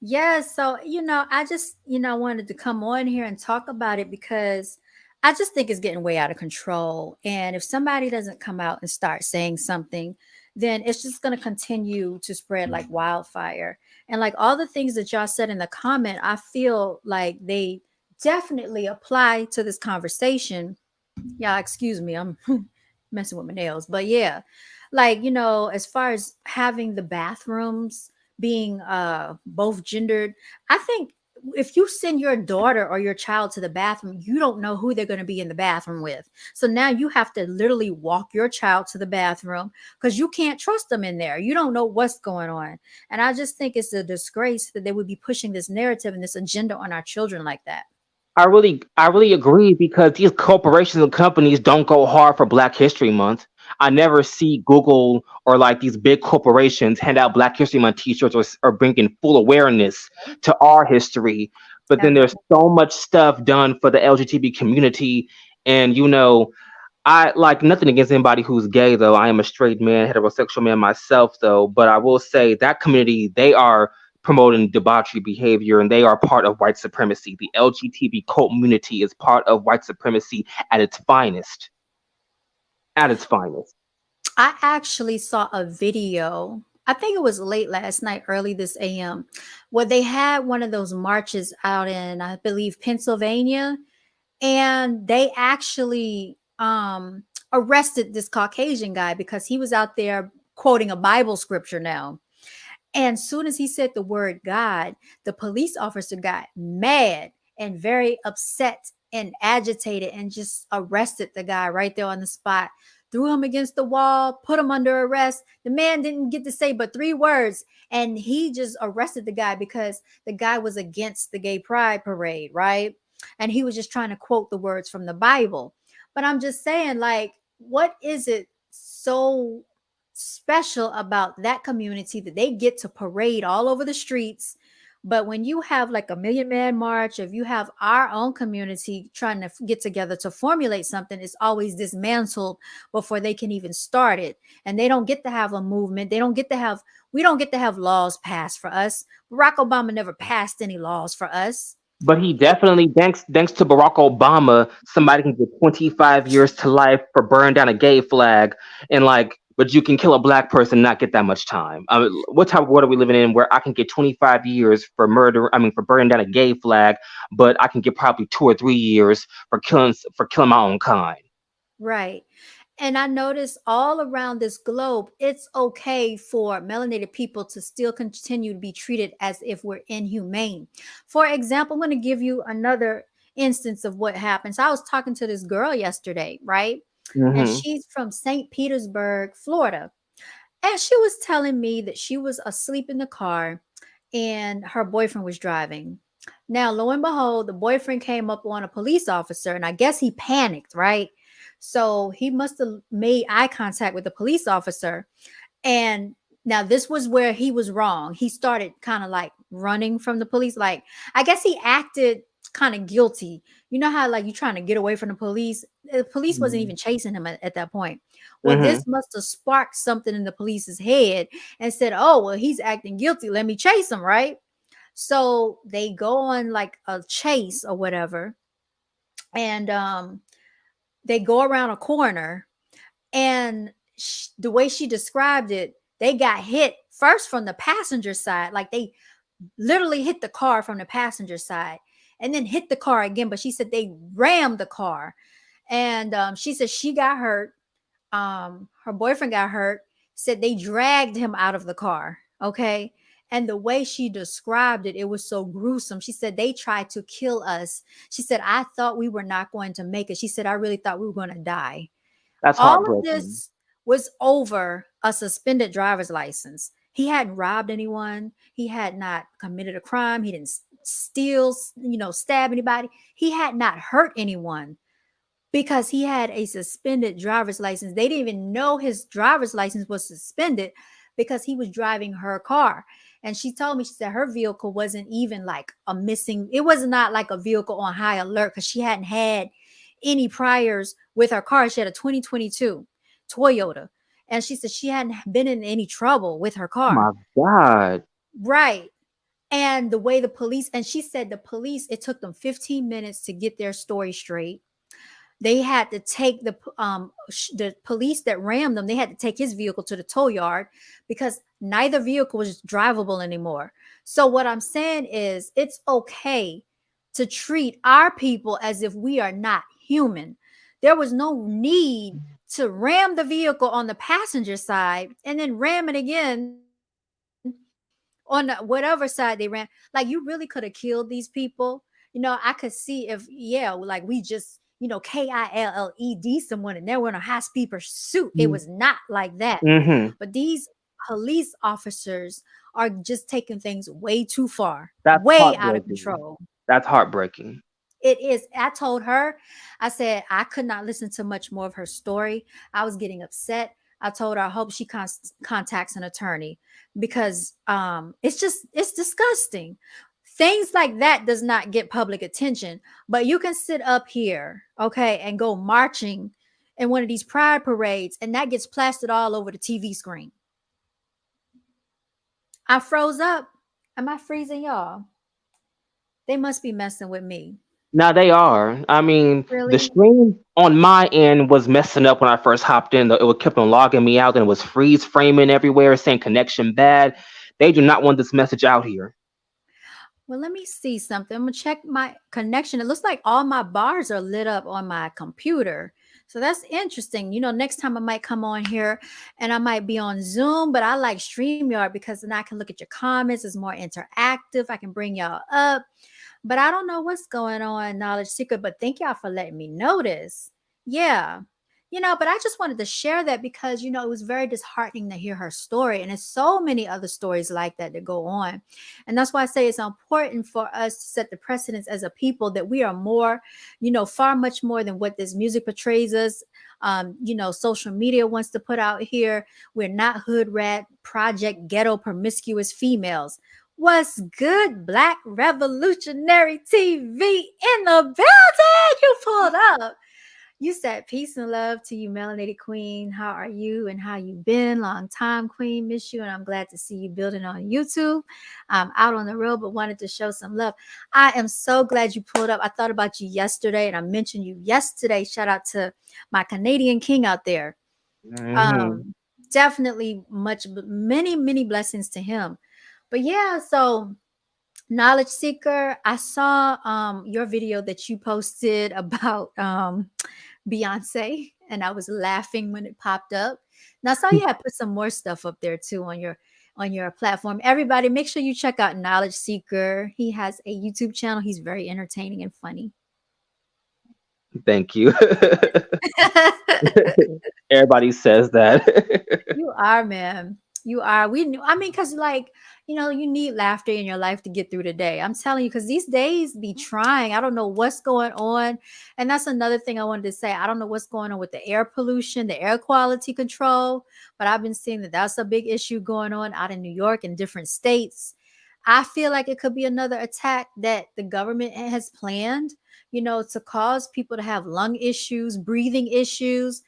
Yes. So, I just, wanted to come on here and talk about it because I just think it's getting way out of control. And if somebody doesn't come out and start saying something, then it's just going to continue to spread like wildfire. And like all the things that y'all said in the comment, I feel like they definitely apply to this conversation. Yeah, excuse me, I'm messing with my nails. But yeah, like, as far as having the bathrooms being both gendered, I think if you send your daughter or your child to the bathroom, you don't know who they're going to be in the bathroom with. So now you have to literally walk your child to the bathroom because you can't trust them in there. You don't know what's going on. And I just think it's a disgrace that they would be pushing this narrative and this agenda on our children like that. I really agree because these corporations and companies don't go hard for Black History Month. I never see Google or like these big corporations hand out Black History Month T-shirts or bringing full awareness to our history. But then Ever. there's so much stuff done for the LGBT community, and I like nothing against anybody who's gay though. I am a straight man, heterosexual man myself though. But I will say that community, they are promoting debauchery behavior and they are part of white supremacy. The LGBT community is part of white supremacy at its finest. At its finest. I actually saw a video. I think it was late last night, early this AM, where they had one of those marches out in, I believe, Pennsylvania, and they actually arrested this Caucasian guy because he was out there quoting a Bible scripture now. And soon as he said the word God, the police officer got mad and very upset and agitated and just arrested the guy right there on the spot, threw him against the wall, put him under arrest. The man didn't get to say but 3 words, and he just arrested the guy because the guy was against the gay pride parade, right? And he was just trying to quote the words from the Bible. But I'm just saying, like, what is it so special about that community that they get to parade all over the streets? But when you have like a Million Man March, if you have our own community trying to get together to formulate something, it's always dismantled before they can even start it. And they don't get to have a movement. We don't get to have laws passed for us. Barack Obama never passed any laws for us. But he He, definitely, thanks to Barack Obama, somebody can get 25 years to life for burning down a gay flag, and like, but you can kill a black person and not get that much time. I mean, what type of world are we living in where I can get 25 years for murder? I mean, for burning down a gay flag, but I can get probably 2 or 3 years for killing my own kind. right. And I notice all around this globe, it's okay for melanated people to still continue to be treated as if we're inhumane. For example, I'm going to give you another instance of what happens. I was talking to this girl yesterday, right? And Hmm. she's from St. Petersburg, Florida. And she was telling me that she was asleep in the car and her boyfriend was driving. Now, lo and behold, the boyfriend came up on a police officer, and I guess he panicked, right? So he must have made eye contact with the police officer. And now this was where he was wrong. He started kind of like running from the police. Like, I guess he acted kind of guilty. You know how like you're trying to get away from the police? The police wasn't even chasing him at that point. Well, Hmm. this must have sparked something in the police's head and said, "Oh, well, he's acting guilty. Let me chase him," right? So they go on like a chase or whatever, and they go around a corner, and the way she described it, they got hit first from the passenger side, like they literally hit the car from the passenger side, and then hit the car again. But she said they rammed the car, and she said she got hurt. Her boyfriend got hurt. Said they dragged him out of the car. Okay. And the way she described it, it was so gruesome. She said they tried to kill us. She said, I thought we were not going to make it. She said, I really thought we were going to die. That's All of heartbreaking. this was over a suspended driver's license. He hadn't robbed anyone. He had not committed a crime. He didn't steal, stab anybody. He had not hurt anyone because he had a suspended driver's license. They didn't even know his driver's license was suspended because he was driving her car. And she told me, she said her vehicle wasn't even like a missing, it was not like a vehicle on high alert because she hadn't had any priors with her car. She had a 2022 Toyota. And she said she hadn't been in any trouble with her Oh car. my God. Right. And the way the police, and she said the police, it took them 15 minutes to get their story straight. They had to take the police that rammed them. They had to take his vehicle to the tow yard because neither vehicle was drivable anymore. So what I'm saying is, it's okay to treat our people as if we are not human. There was no need to ram the vehicle on the passenger side and then ram it again on whatever side they ran. Like, you really could have killed these people. I could see if, yeah, like we just, KILLED someone and they were in a high speed pursuit. It was not like that. Hmm. But these police officers are just taking things way too far, That's way out of heartbreaking. control. That's heartbreaking. It is. I told her, I said I could not listen to much more of her story. I was getting upset. I told her I hope she contacts an attorney because it's disgusting. Things like that does not get public attention, but you can sit up here, okay, and go marching in one of these pride parades, and that gets plastered all over the TV screen. I froze up. Am I freezing y'all? They must be messing with me. Now they are. I mean, the Really? stream on my end was messing up when I first hopped in. It kept on logging me out, and it was freeze framing everywhere, saying connection bad. They do not want this message out here. Well, let me see something. I'm gonna check my connection. It looks like all my bars are lit up on my computer. So that's interesting. Next time I might come on here and I might be on Zoom, but I like StreamYard because then I can look at your comments. It's more interactive. I can bring y'all up. But I don't know what's going on, Knowledge Secret. But thank y'all for letting me notice. Yeah. But I just wanted to share that because, it was very disheartening to hear her story. And there's so many other stories like that go on. And that's why I say it's important for us to set the precedence as a people that we are more, far much more than what this music portrays us. Social media wants to put out here. We're not hood rat, project, ghetto, promiscuous females. What's good, Black Revolutionary TV in the building? You pulled up. You said peace and love to you, Melanated Queen. How are you and how you been? Long time, Queen. Miss you, and I'm glad to see you building on YouTube. I'm out on the road, but wanted to show some love. I am so glad you pulled up. I thought about you yesterday, and I mentioned you yesterday. Shout out to my Canadian King out there. Hmm. Um, Definitely many blessings to him. But yeah, so Knowledge Seeker, I saw your video that you posted about Beyonce, and I was laughing when it popped up. And I saw you had put some more stuff up there too on your platform. Everybody, make sure you check out Knowledge Seeker. He has a YouTube channel. He's very entertaining and funny. Thank you. Everybody says that. You are, man. You are. We knew. I mean, because like, you need laughter in your life to get through the day. I'm telling you, because these days be trying. I don't know what's going on. And that's another thing I wanted to say. I don't know what's going on with the air pollution, the air quality control, but I've been seeing that that's a big issue going on out in New York and different states. I feel like it could be another attack that the government has planned, to cause people to have lung issues, breathing issues.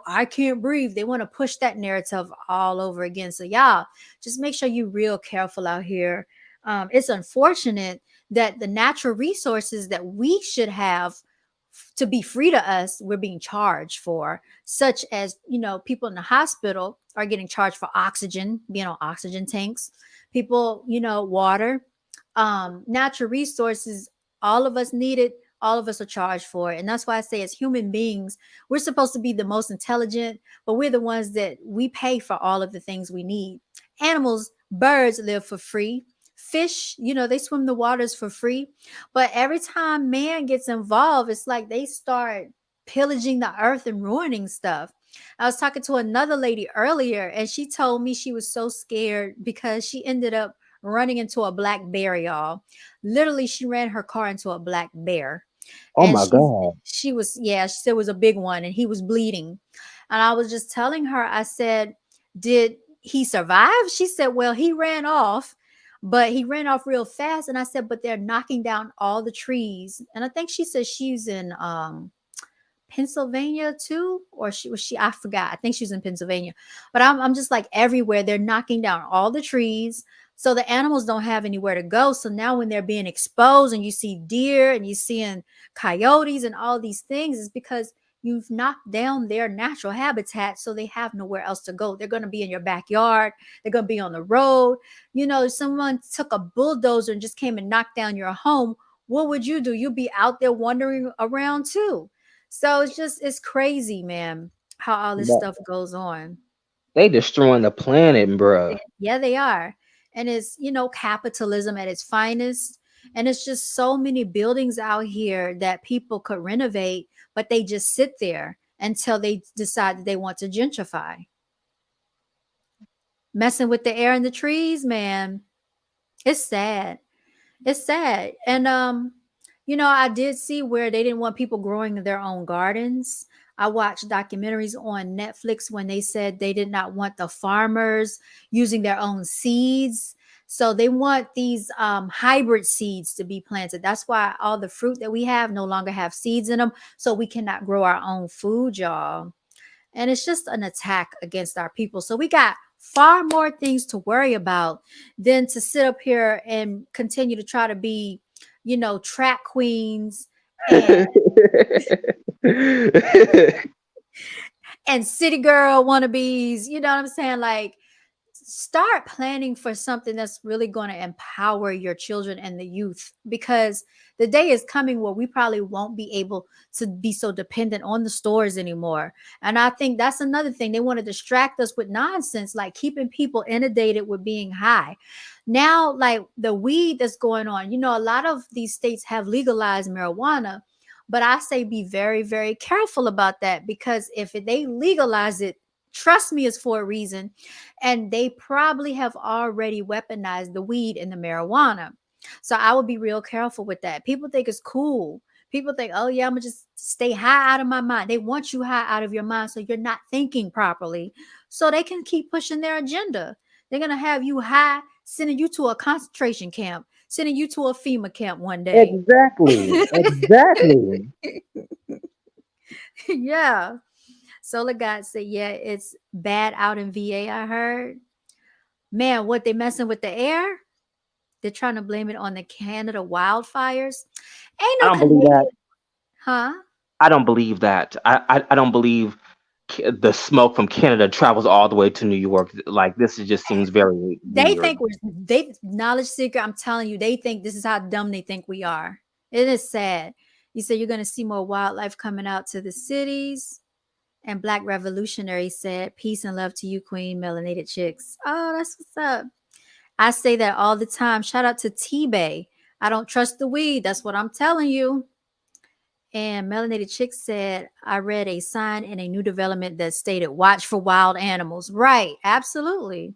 I can't breathe. They want to push that narrative all over again. So y'all just make sure you real careful out here. It's unfortunate that the natural resources that we should have to be free to us, we're being charged for, such as, people in the hospital are getting charged for oxygen, being on oxygen tanks, people, water, natural resources, all of us need it. All of us are charged for it. And that's why I say, as human beings, we're supposed to be the most intelligent, but we're the ones that we pay for all of the things we need. Animals, birds live for free. Fish, they swim the waters for free. But every time man gets involved, it's like they start pillaging the earth and ruining stuff. I was talking to another lady earlier, and she told me she was so scared because she ended up running into a black bear, y'all. Literally, she ran her car into a black bear. Oh And my God. she was, yeah, she said it was a big one and he was bleeding. And I was just telling her, I said, did he survive? She said, well, he ran off, but he ran off real fast. And I said, but they're knocking down all the trees. And I think she said she's in Pennsylvania too, or she I forgot. I think she's in Pennsylvania. But I'm just like, everywhere they're knocking down all the trees, so the animals don't have anywhere to go. So now when they're being exposed and you see deer and you seeing coyotes and all these things, is because you've knocked down their natural habitat, so they have nowhere else to go. They're going to be in your backyard, they're going to be on the road. Someone took a bulldozer and just came and knocked down your home. What would you do? You'd be out there wandering around too. So it's crazy, man, how all this But stuff goes on. they destroying the planet, bruh. Yeah, they are. And it's, capitalism at its finest. And it's just so many buildings out here that people could renovate, but they just sit there until they decide that they want to gentrify. Messing with the air and the trees, man. It's sad. It's sad. And I did see where they didn't want people growing their own gardens. I watched documentaries on Netflix when they said they did not want the farmers using their own seeds. So they want these hybrid seeds to be planted. That's why all the fruit that we have no longer have seeds in them. So we cannot grow our own food, y'all. And it's just an attack against our people. So we got far more things to worry about than to sit up here and continue to try to be, track queens and city girl wannabes. You know what I'm saying? Like, start planning for something that's really going to empower your children and the youth, because the day is coming where we probably won't be able to be so dependent on the stores anymore. And I think that's another thing. They want to distract us with nonsense, like keeping people inundated with being high. Now, like the weed that's going on, a lot of these states have legalized marijuana, but I say be very, very careful about that, because if they legalize it, trust me, it's for a reason. And they probably have already weaponized the weed and the marijuana. So I would be real careful with that. People think it's cool. People think, oh, yeah, I'm going to just stay high out of my mind. They want you high out of your mind so you're not thinking properly, so they can keep pushing their agenda. They're going to have you high, sending you to a concentration camp, sending you to a FEMA camp one day. Exactly. Exactly. Yeah. Solar God said, yeah, it's bad out in VA, I heard. Man, what, they messing with the air? They're trying to blame it on the Canada wildfires. Ain't I no don't believe that. Canadian, huh? I don't believe that. I don't believe the smoke from Canada travels all the way to New York. Like this just seems very They weird. think they knowledge seeker. I'm telling you, they think this is how dumb they think we are. It is sad. You said you're going to see more wildlife coming out to the cities. And Black Revolutionary said, peace and love to you, Queen Melanated Chicks. Oh, that's what's up. I say that all the time. Shout out to T-Bay. I don't trust the weed. That's what I'm telling you. And Melanated Chick said, I read a sign in a new development that stated, watch for wild animals. Right. Absolutely.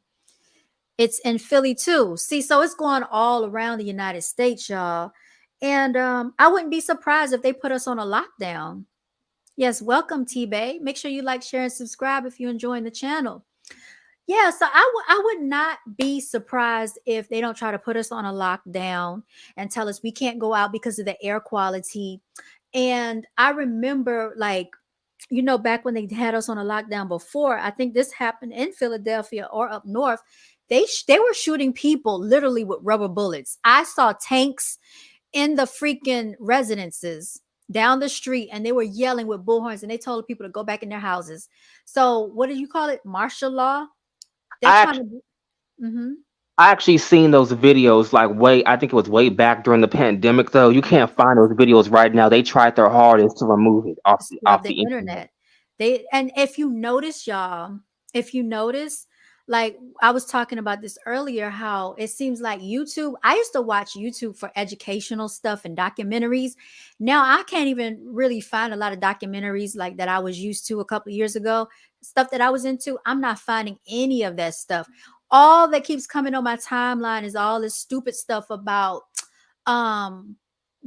It's in Philly too. See, so it's going all around the United States, y'all. And I wouldn't be surprised if they put us on a lockdown. Yes, welcome, T-Bay. Make sure you like, share, and subscribe if you're enjoying the channel. Yeah, so I would not be surprised if they don't try to put us on a lockdown and tell us we can't go out because of the air quality. And I remember, like, back when they had us on a lockdown before, I think this happened in Philadelphia or up north. They were shooting people literally with rubber bullets. I saw tanks in the freaking residences down the street, and they were yelling with bullhorns, and they told people to go back in their houses. So what do you call it? Martial law? They're I trying actually, to do. Mm-hmm. I actually seen those videos like way. I think it was way back during the pandemic. Though you can't find those videos right now. They tried their hardest to remove it off Scrub the the internet. internet. And if you notice, y'all, if you notice, like I was talking about this earlier, how it seems like YouTube. I used to watch YouTube for educational stuff and documentaries. Now I can't even really find a lot of documentaries like that I was used to a couple of years ago. Stuff that I was into, I'm not finding any of that stuff. All that keeps coming on my timeline is all this stupid stuff about um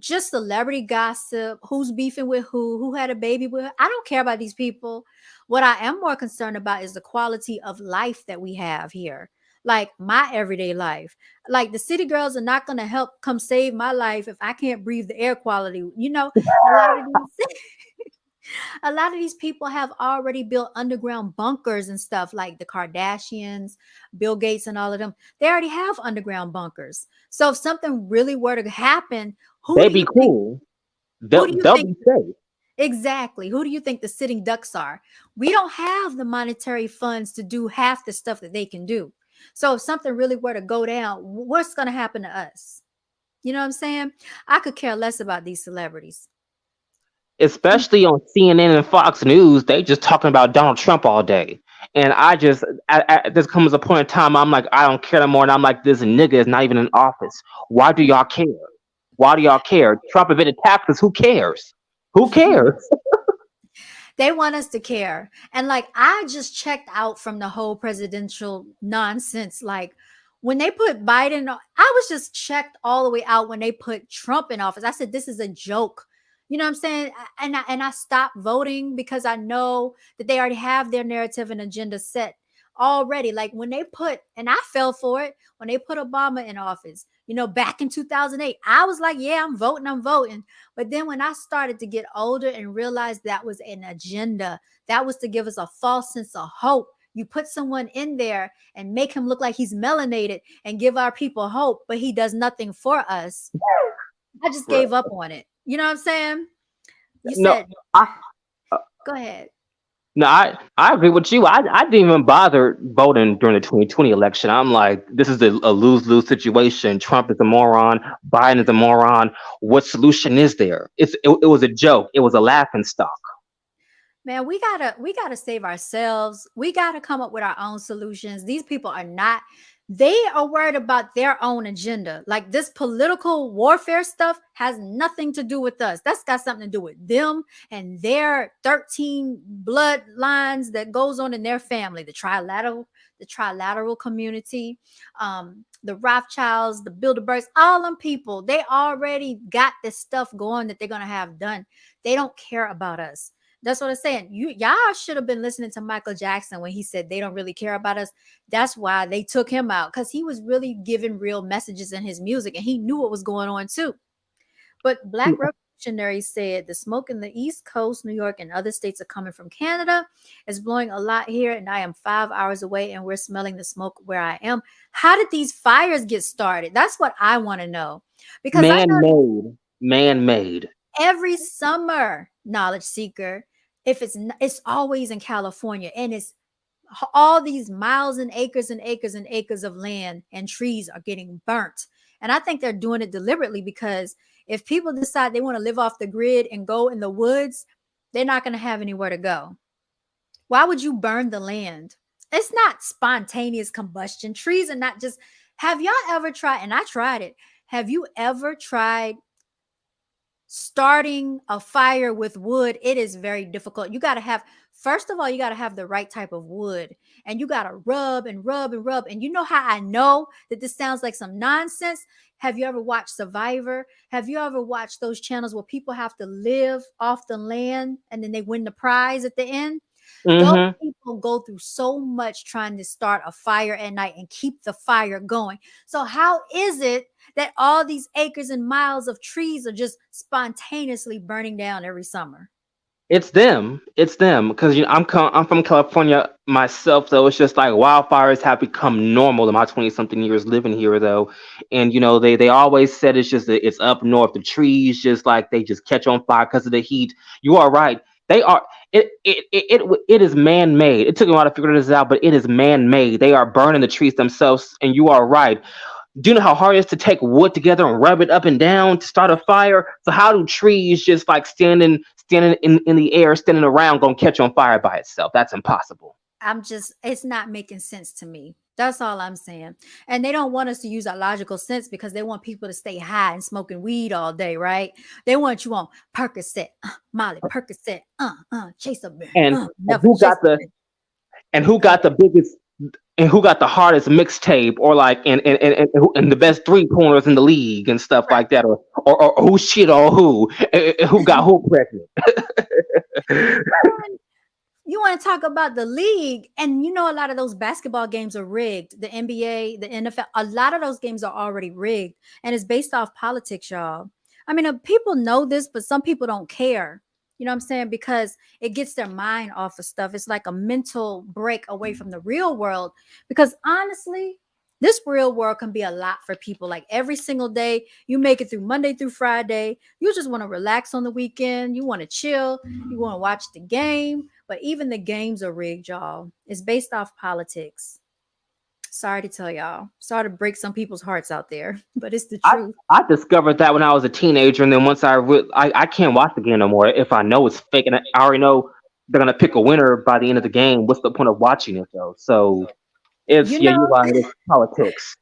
just celebrity gossip, who's beefing with who had a baby with. I don't care about these people. What I am more concerned about is the quality of life that we have here. Like my everyday life. Like the city girls are not going to help come save my life if I can't breathe the air quality. A lot of these a lot of these people have already built underground bunkers and stuff, like the Kardashians, Bill Gates, and all of them. They already have underground bunkers. So if something really were to happen, who They do be you think? cool. Who do you They'll think? be safe. Exactly. Who do you think the sitting ducks are? We don't have the monetary funds to do half the stuff that they can do. So if something really were to go down, what's going to happen to us? You know what I'm saying? I could care less about these celebrities. Especially on CNN and Fox News, they just talking about Donald Trump all day. And I just, this comes a point in time, I'm like, I don't care no more. And I'm like, this nigga is not even in office. Why do y'all care? Why do y'all care? Trump invented taxes. Who cares? Who cares? They want us to care. And like, I just checked out from the whole presidential nonsense. Like, when they put Biden, I was just checked all the way out when they put Trump in office. I said, this is a joke. You know what I'm saying? And I stopped voting because I know that they already have their narrative and agenda set already. Like when they put, and I fell for it, when they put Obama in office, back in 2008, I was like, yeah, I'm voting. But then when I started to get older and realized that was an agenda, that was to give us a false sense of hope. You put someone in there and make him look like he's melanated and give our people hope, but he does nothing for us. I just Right. gave up on it. You know what I'm saying? You No, said, I, go ahead. No, I agree with you. I didn't even bother voting during the 2020 election. I'm like, this is a lose-lose situation. Trump is a moron. Biden is a moron. What solution is there? It was a joke. It was a laughing stock. Man, we gotta save ourselves. We gotta come up with our own solutions. These people are not, they are worried about their own agenda. Like this political warfare stuff has nothing to do with us. That's got something to do with them and their 13 bloodlines that goes on in their family, the trilateral community, the Rothschilds, the Bilderbergs, all them people, they already got this stuff going that they're gonna have done. They don't care about us. That's what I'm saying. Y'all should have been listening to Michael Jackson when he said they don't really care about us. That's why they took him out, because he was really giving real messages in his music and he knew what was going on too. But Black revolutionaries said the smoke in the East Coast, New York, and other states are coming from Canada. It's blowing a lot here, and I am 5 hours away, and we're smelling the smoke where I am. How did these fires get started? That's what I want to know. Because I Man know made. Man made. every summer, knowledge seeker, if it's always in California, and it's all these miles and acres and acres and acres of land and trees are getting burnt. And I think they're doing it deliberately, because if people decide they want to live off the grid and go in the woods, they're not going to have anywhere to go. Why would you burn the land? It's not spontaneous combustion. Trees are not just, have y'all ever tried, and I tried it. Have you ever tried starting a fire with wood? It is very difficult. You got to have, first of all, you got to have the right type of wood, and you got to rub and rub and rub. And you know how I know that this sounds like some nonsense? Have you ever watched Survivor? Have you ever watched those channels where people have to live off the land and then they win the prize at the end? Those Hmm. people go through so much trying to start a fire at night and keep the fire going. So how is it that all these acres and miles of trees are just spontaneously burning down every summer? It's them. It's them. Because I'm from California myself, though. It's just like wildfires have become normal in my 20 something years living here, though. And they always said it's just that it's up north. The trees just like they just catch on fire because of the heat. You are right. They are. It is man made. It took a while to figure this out, but it is man made. They are burning the trees themselves, and you are right. Do you know how hard it is to take wood together and rub it up and down to start a fire? So how do trees just like standing in the air, standing around, gonna catch on fire by itself? That's impossible. It's not making sense to me. That's all I'm saying. And they don't want us to use our logical sense because they want people to stay high and smoking weed all day, right? They want you on Percocet, Molly, Percocet, chase a bear, And never who chase got a the bear. and who Go got ahead. the biggest and who got the hardest mixtape, or like and the best 3 pointers in the league and stuff Right. like that, or who shit on who, and who got who pregnant. And you want to talk about the league, and a lot of those basketball games are rigged. The NBA, the NFL, a lot of those games are already rigged, and it's based off politics, y'all. I mean, people know this, but some people don't care. You know what I'm saying? Because it gets their mind off of stuff. It's like a mental break away from the real world. Because honestly, this real world can be a lot for people. Like every single day, you make it through Monday through Friday. You just want to relax on the weekend. You want to chill. You want to watch the game. But even the games are rigged, y'all. It's based off politics. Sorry to tell y'all. Sorry to break some people's hearts out there, but it's the I truth. I discovered that when I was a teenager, and then once I can't watch the game no more if I know it's fake, and I already know they're gonna pick a winner by the end of the game. What's the point of watching it though? So it's You yeah, you're know, right. It's politics.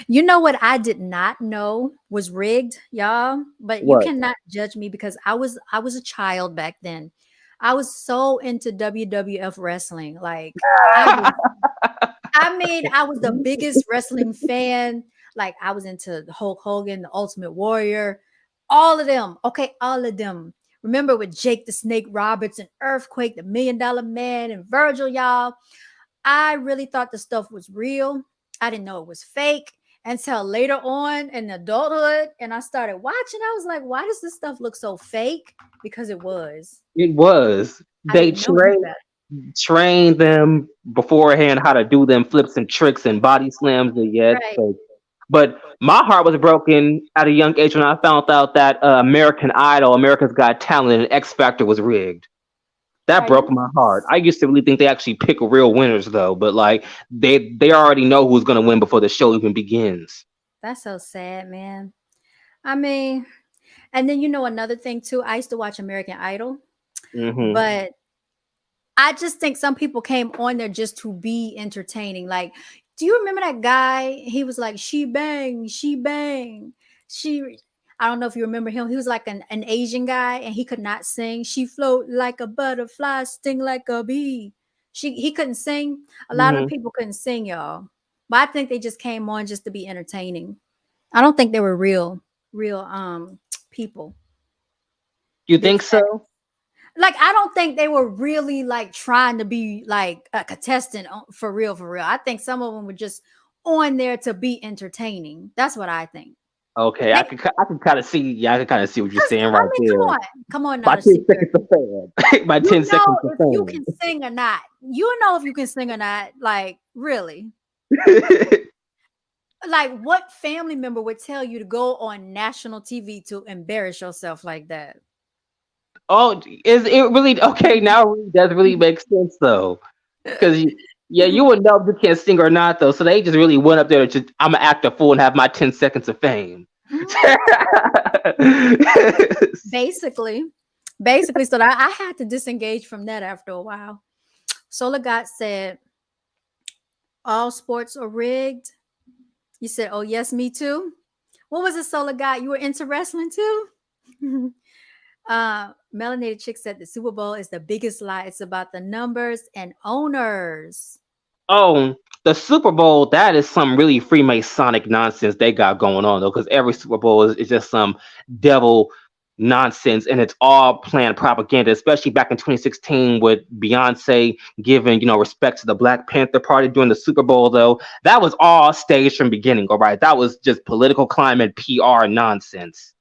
you know what I did not know was rigged, y'all. But you What? cannot judge me because I was a child back then. I was so into WWF wrestling. Like I was the biggest wrestling fan. Like I was into the Hulk Hogan, the Ultimate Warrior, all of them. Okay, all of them. Remember with Jake the Snake Roberts and Earthquake, the $1 Million Man, and Virgil, y'all. I really thought the stuff was real. I didn't know it was fake until later on in adulthood. And I started watching. I was like, why does this stuff look so fake? Because it was. It was. I They didn't know any trained them beforehand how to do them flips and tricks and body slams. And yeah, better. it's Right. fake. But my heart was broken at a young age when I found out that American Idol, America's Got Talent, and X Factor was rigged. That Are you? broke my heart. I used to really think they actually pick real winners though, but like they already know who's gonna win before the show even begins. That's so sad, man. I mean, and then another thing too. I used to watch American Idol, Hmm. but I just think some people came on there just to be entertaining. Like, do you remember that guy? He was like, she bang, she bang, she. I don't know if you remember him. He was like an Asian guy and he could not sing. She float like a butterfly, sting like a bee. He couldn't sing. A lot of Hmm. people couldn't sing, y'all. But I think they just came on just to be entertaining. I don't think they were real people. You Big think fat. so? Like I don't think they were really like trying to be like a contestant for real, for real. I think some of them were just on there to be entertaining. That's what I think. Okay, Maybe I can kind of see. Yeah, I can kind of see what you're because saying I right mean, there. come on now My to 10 seconds secret. of fame. My You 10 seconds know of if you can sing or not. You know if you can sing or not. Like really. fame. Like what family member would tell you to go on national TV to embarrass yourself like that? Oh, is it really okay? Now it really does really make sense though, because yeah, you would know if you can't sing or not though. So they just really went up there to just I'm gonna act a fool and have my 10 seconds of fame. Mhm. Basically, so that I had to disengage from that after a while. Solar God said, all sports are rigged. You said, oh, yes, me too. What was it, Solar God? You were into wrestling too? Melanated Chick said the Super Bowl is the biggest lie. It's about the numbers and owners. Oh, the Super Bowl, that is some really Freemasonic nonsense they got going on though, because every Super Bowl is just some devil nonsense and it's all planned propaganda, especially back in 2016 with Beyonce giving, respect to the Black Panther Party during the Super Bowl though. That was all staged from beginning, all right? That was just political climate PR nonsense.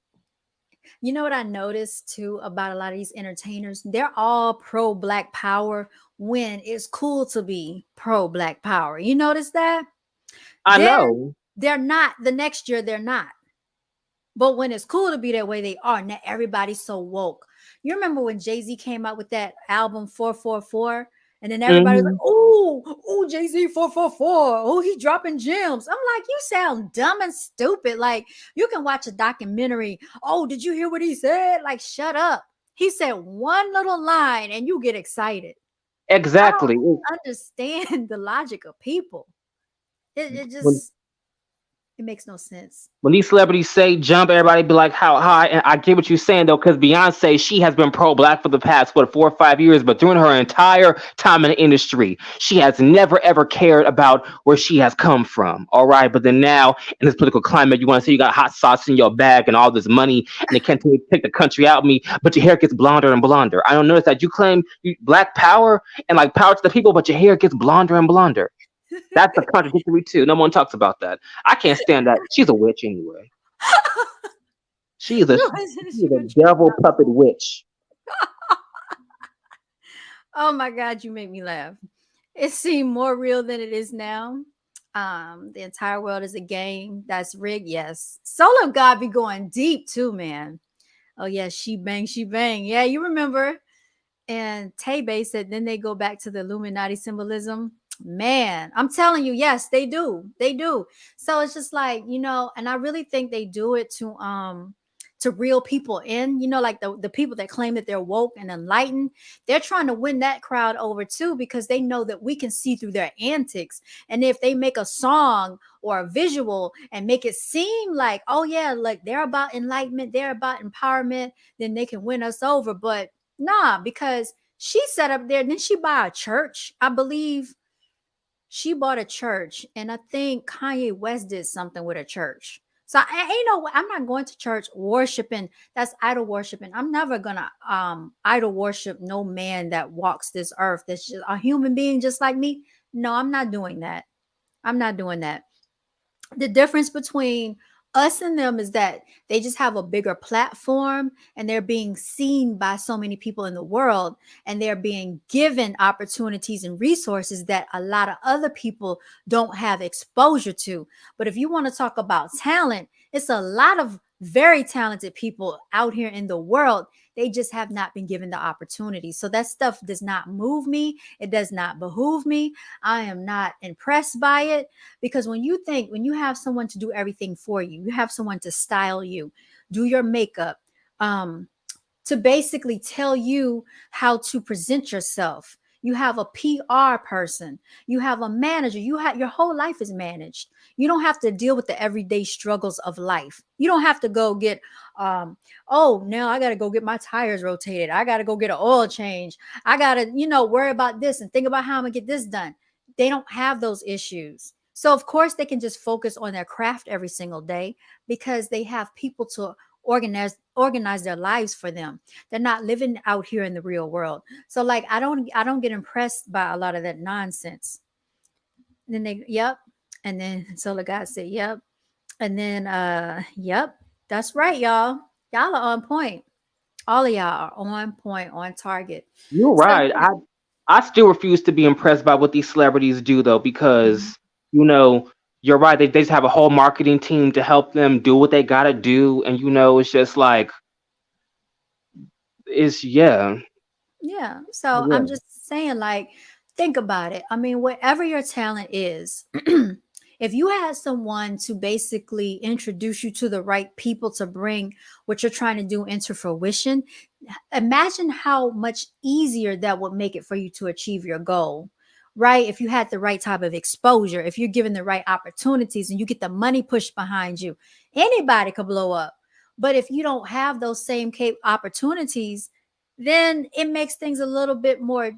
You know what I noticed too about a lot of these entertainers? They're all pro Black power when it's cool to be pro Black power. You notice that? I Then know. they're not. The next year they're not. But when it's cool to be that way, they are. Now everybody's so woke. You remember when Jay-Z came out with that album 444? And then everybody was like, Hmm. oh, Jay-Z 444. Oh, he dropping gems. I'm like, you sound dumb and stupid. Like, you can watch a documentary. Oh, did you hear what he said? Like, shut up. He said one little line and you get excited. I Exactly. don't understand the logic of people. It When just it makes no sense. when these celebrities say jump, everybody be like, how high? And I get what you're saying though, because Beyonce, she has been pro-black for the past 4 or 5 years, but during her entire time in the industry, she has never ever cared about where she has come from. All right, but then now in this political climate, you want to say you got hot sauce in your bag and all this money, and they can't take the country out of me, but your hair gets blonder and blonder. I don't notice that you claim black power and like power to the people, but your hair gets blonder and blonder. That's a contradictory too. No one talks about that. I can't stand that. She's a witch anyway. She's a You she's you a gonna trip me devil out. puppet witch. Oh my God, you make me laugh. It seemed more real than it is now. The entire world is a game that's rigged. Yes. Soul of God be going deep too, man. Oh yeah, she bang, she bang. Yeah, you remember. And Tay said, then they go back to the Illuminati symbolism. Man, I'm telling you, yes, they do. They do. So it's just like, and I really think they do it to reel people in, like the people that claim that they're woke and enlightened. They're trying to win that crowd over too, because they know that we can see through their antics. And if they make a song or a visual and make it seem like, oh yeah, like they're about enlightenment, they're about empowerment, then they can win us over. But nah, because she set up there. Didn't she buy a church? I believe she bought a church, and I think Kanye West did something with a church. So I'm not going to church worshiping. That's idol worshiping. I'm never gonna idol worship no man that walks this earth. That's just a human being just like me. No, I'm not doing that. I'm not doing that. The difference between us and them is that they just have a bigger platform and they're being seen by so many people in the world, and they're being given opportunities and resources that a lot of other people don't have exposure to. But if you want to talk about talent, it's a lot of very talented people out here in the world. They just have not been given the opportunity. So that stuff does not move me. It does not behoove me. I am not impressed by it, because when you have someone to do everything for you, you have someone to style you, do your makeup, um, to basically tell you how to present yourself. You have a PR person, you have a manager, you have your whole life is managed. You don't have to deal with the everyday struggles of life. You don't have to go get oh, now I got to go get my tires rotated. I got to go get an oil change. I got to, worry about this and think about how I'm going to get this done. They don't have those issues. So of course they can just focus on their craft every single day, because they have people to organize their lives for them. They're not living out here in the real world. So like I don't get impressed by a lot of that nonsense. Then they yep. And then Solar God said, yep. And then yep, that's right, y'all. Y'all are on point. All of y'all are on point, on target. You're So right. I still refuse to be impressed by what these celebrities do though, yeah. because you know, you're right. They just have a whole marketing team to help them do what they gotta do, and it's just like it's yeah, Yeah. So I'm yeah. just saying, like, think about it. I mean, whatever your talent is, if you had someone to basically introduce you to the right people to bring what you're trying to do into fruition, imagine how much easier that would make it for you to achieve your goal. Right? If you had the right type of exposure, if you're given the right opportunities and you get the money pushed behind you, anybody could blow up. But if you don't have those same opportunities, then it makes things a little bit more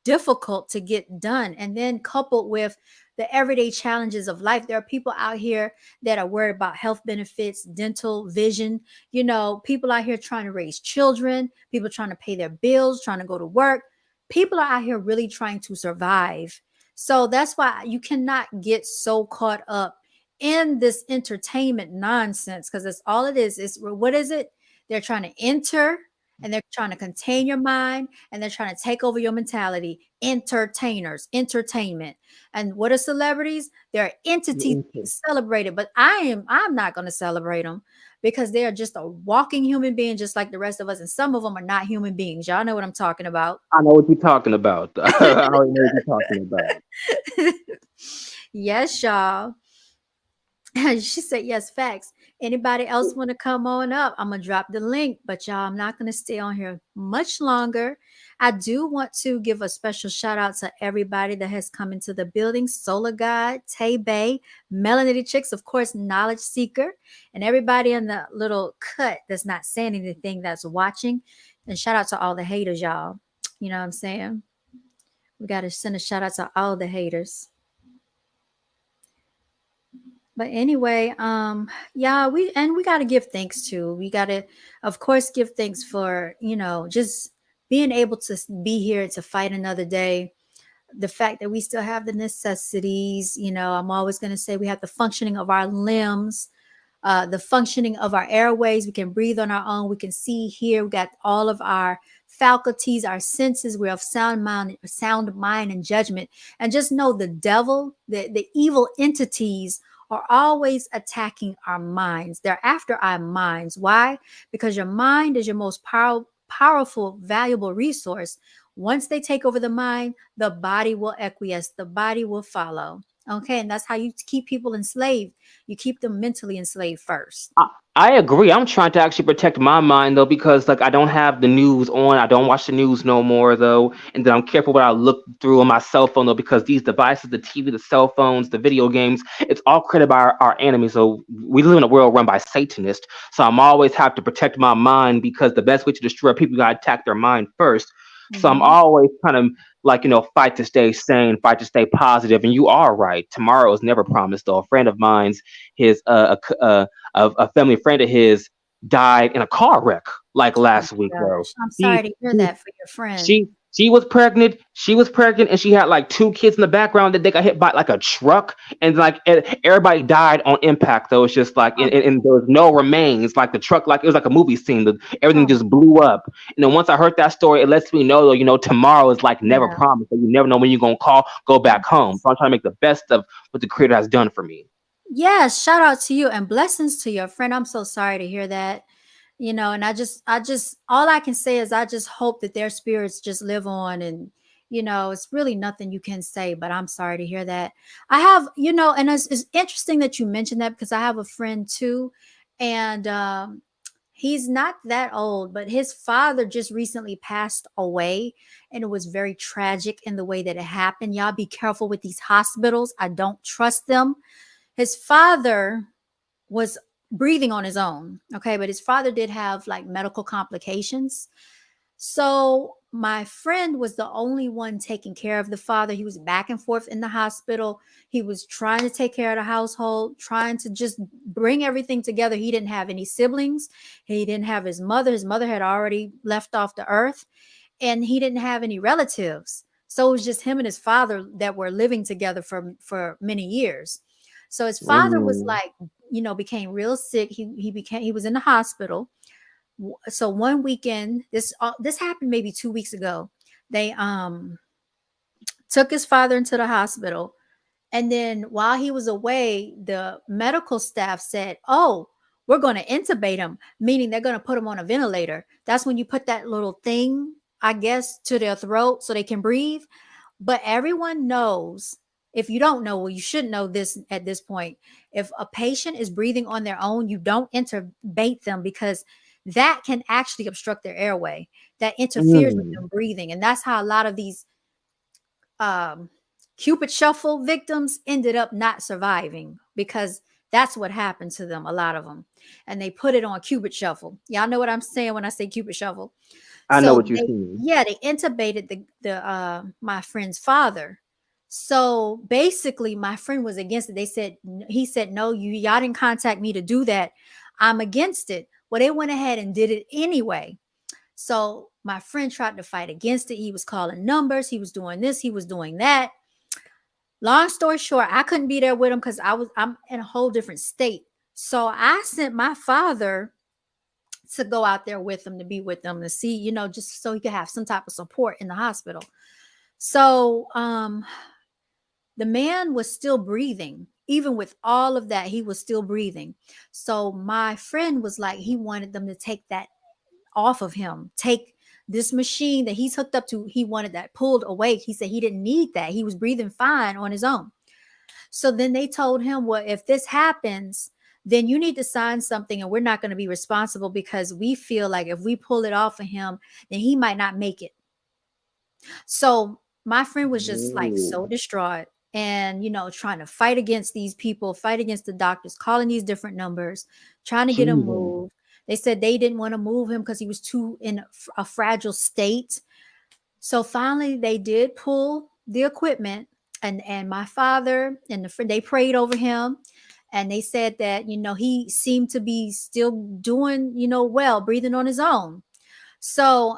difficult to get done. And then coupled with the everyday challenges of life, there are people out here that are worried about health benefits, dental, vision, people out here trying to raise children, people trying to pay their bills, trying to go to work. People are out here really trying to survive. So that's why you cannot get so caught up in this entertainment nonsense, because that's all it is. It's what is it? They're trying to enter, and they're trying to contain your mind, and they're trying to take over your mentality. Entertainers, entertainment. And what are celebrities? They're entities being celebrated, but I'm not going to celebrate them, because they are just a walking human being just like the rest of us, and some of them are not human beings. Y'all know what I'm talking about. I know what you're talking about. I already know what you're talking about. Yes, y'all. She said, yes, facts. Anybody else want to come on up? I'm going to drop the link, but y'all, I'm not going to stay on here much longer. I do want to give a special shout out to everybody that has come into the building. Solar God, Tay Bay, Melanated Chicks, of course, Knowledge Seeker, and everybody in the little cut that's not saying anything, that's watching. And shout out to all the haters, y'all. You know what I'm saying? We got to send a shout out to all the haters. But anyway, yeah, we got to give thanks too. We got to, of course, give thanks for, just being able to be here to fight another day. The fact that we still have the necessities, I'm always going to say we have the functioning of our limbs, the functioning of our airways. We can breathe on our own. We can see, hear. We got all of our faculties, our senses. We're of sound mind, and judgment. And just know the devil, the evil entities are always attacking our minds. They're after our minds. Why? Because your mind is your most powerful, valuable resource. Once they take over the mind, the body will acquiesce, the body will follow. Okay, and that's how you keep people enslaved. You keep them mentally enslaved first. I agree. I'm trying to actually protect my mind though, because like I don't have the news on. I don't watch the news no more though, and then I'm careful what I look through on my cell phone though, because these devices, the TV, the cell phones, the video games, it's all created by our enemies. So we live in a world run by Satanists. So I'm always have to protect my mind, because the best way to destroy people, you gotta attack their mind first. So I'm Mm-hmm. always kind of like, fight to stay sane, fight to stay positive. And you are right. Tomorrow is never promised though. A friend of mine's, his a family friend of his died in a car wreck like Oh last week my though. gosh, I'm sorry He, to hear he that for your friend. she she was pregnant. She was pregnant, and she had like two kids in the background that they got hit by like a truck, and like everybody died on impact. Though it's just like, Oh, and there was no remains. Like the truck, like it was like a movie scene. Everything oh, just blew up. And then once I heard that story, it lets me know, though, tomorrow is like never yeah. promised. So you never know when you're gonna go back home. Yes. So I'm trying to make the best of what the Creator has done for me. Yes, shout out to you and blessings to your friend. I'm so sorry to hear that. And I just all I can say is I just hope that their spirits just live on, and it's really nothing you can say, but I'm sorry to hear that. I have, and it's interesting that you mentioned that because I have a friend too, and he's not that old, but his father just recently passed away, and it was very tragic in the way that it happened. Y'all be careful with these hospitals. I don't trust them. His father was breathing on his own. Okay. But his father did have like medical complications. So my friend was the only one taking care of the father. He was back and forth in the hospital. He was trying to take care of the household, trying to just bring everything together. He didn't have any siblings. He didn't have his mother. His mother had already left off the earth, and he didn't have any relatives. So it was just him and his father that were living together for many years. So his father was Mm. like, became real sick. He was in the hospital. So one weekend, this happened maybe 2 weeks ago. They took his father into the hospital, and then while he was away, the medical staff said, "Oh, we're going to intubate him," meaning they're going to put him on a ventilator. That's when you put that little thing, I guess, to their throat so they can breathe. But everyone knows, if you don't know, well, you should know this at this point. If a patient is breathing on their own, you don't intubate them because that can actually obstruct their airway. That interferes with Mm. them breathing. And that's how a lot of these um, Cupid shuffle victims ended up not surviving, because that's what happened to them, a lot of them. And they put it on Cupid shuffle. Y'all know what I'm saying when I say Cupid shuffle. I know So what you're saying. they intubated the my friend's father. So basically my friend was against it. He said, "No, y'all didn't contact me to do that. I'm against it." Well, they went ahead and did it anyway. So my friend tried to fight against it. He was calling numbers. He was doing this. He was doing that. Long story short, I couldn't be there with him because I'm in a whole different state. So I sent my father to go out there with him, to be with them, to see, just so he could have some type of support in the hospital. So the man was still breathing. Even with all of that, he was still breathing. So my friend was like, he wanted them to take that off of him. Take this machine that he's hooked up to, he wanted that pulled away. He said he didn't need that. He was breathing fine on his own. So then they told him, well, if this happens, then you need to sign something and we're not going to be responsible because we feel like if we pull it off of him, then he might not make it. So my friend was just like Ooh. so distraught and, trying to fight against these people, fight against the doctors, calling these different numbers, trying to get him Jesus. moved. They said they didn't want to move him because he was too in a fragile state. So finally, they did pull the equipment, and my father and the friend, they prayed over him, and they said that he seemed to be still doing well, breathing on his own. So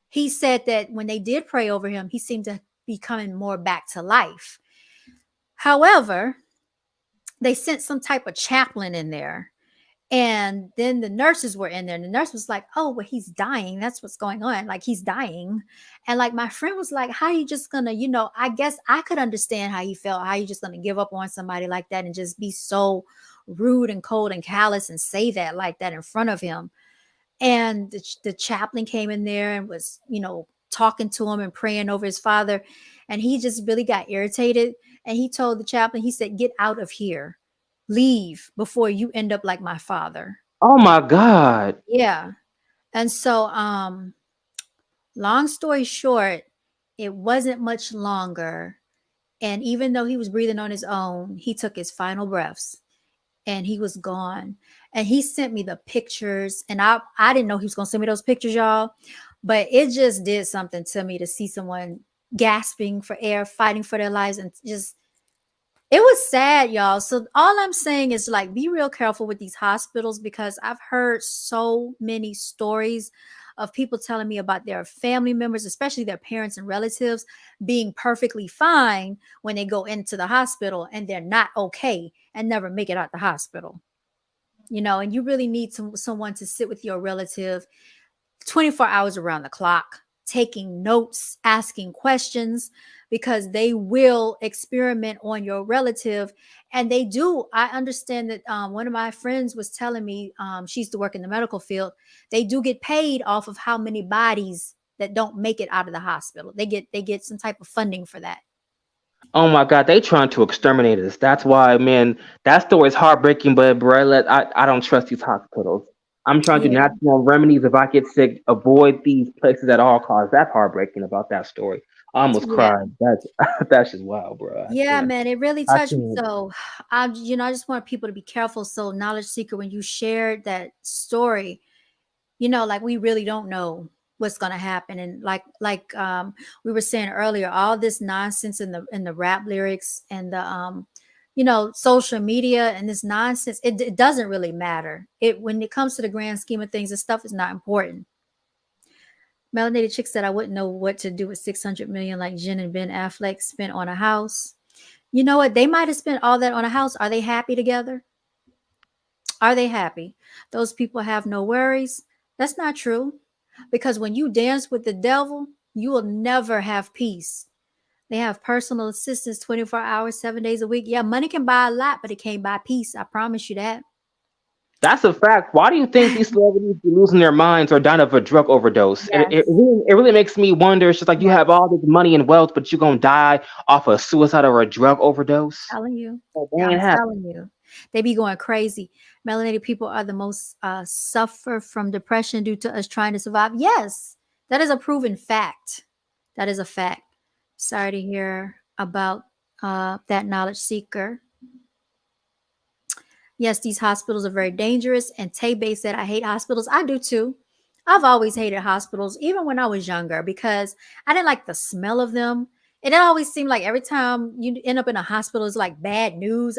he said that when they did pray over him, he seemed to be coming more back to life. However, they sent some type of chaplain in there. And then the nurses were in there, and the nurse was like, "Oh, well, he's dying. That's what's going on. Like, he's dying." And like my friend was like, "How you just gonna, I guess I could understand how he felt. How you just gonna give up on somebody like that and just be so rude and cold and callous and say that like that in front of him?" And the chaplain came in there and was, talking to him and praying over his father. And he just really got irritated. And he told the chaplain, he said, "Get out of here, leave before you end up like my father." Oh my God. Yeah. And so, long story short, it wasn't much longer. And even though he was breathing on his own, he took his final breaths and he was gone. And he sent me the pictures, and I didn't know he was gonna send me those pictures, y'all. But it just did something to me to see someone gasping for air, fighting for their lives, and just it was sad, y'all. So all I'm saying is like be real careful with these hospitals, because I've heard so many stories of people telling me about their family members, especially their parents and relatives, being perfectly fine when they go into the hospital and they're not okay and never make it out the hospital. And you really need someone to sit with your relative 24 hours around the clock, taking notes, asking questions, because they will experiment on your relative. And they do. I understand that one of my friends was telling me, she used to work in the medical field. They do get paid off of how many bodies that don't make it out of the hospital. They get some type of funding for that. Oh my God, they trying to exterminate us. That's why, man, that story is heartbreaking. But bro, I don't trust these hospitals. I'm trying to do Yeah. natural remedies. If I get sick, avoid these places at all costs. That's heartbreaking about that story. I almost Yeah. cried. That's that's just wild, bro. I Yeah, can't. man, it really I touched me. can't. So, I just want people to be careful. So, knowledge seeker, when you shared that story, like we really don't know what's going to happen. And like we were saying earlier, all this nonsense in the rap lyrics and the social media and this nonsense, it doesn't really matter. It When it comes to the grand scheme of things, this stuff is not important. Melanated Chick said I wouldn't know what to do with 600 million like Jen and Ben Affleck spent on a house. You know what? They might have spent all that on a house. Are they happy together? Are they happy? Those people have no worries. That's not true. Because when you dance with the devil, you will never have peace. They have personal assistants 24 hours, 7 days a week. Yeah, money can buy a lot, but it can't buy peace. I promise you that. That's a fact. Why do you think these celebrities be losing their minds or dying of a drug overdose? And Yes. it really makes me wonder. It's just like you Yes. have all this money and wealth, but you're gonna die off a suicide or a drug overdose. Telling you. Like, they I'm ain't happy. telling you. They be going crazy. Melanated people are the most suffer from depression due to us trying to survive. Yes, that is a proven fact. That is a fact. Sorry to hear about that knowledge seeker. Yes, these hospitals are very dangerous. And Tay Bay said, I hate hospitals. I do too. I've always hated hospitals, even when I was younger, because I didn't like the smell of them. It always seemed like every time you end up in a hospital, it's like bad news.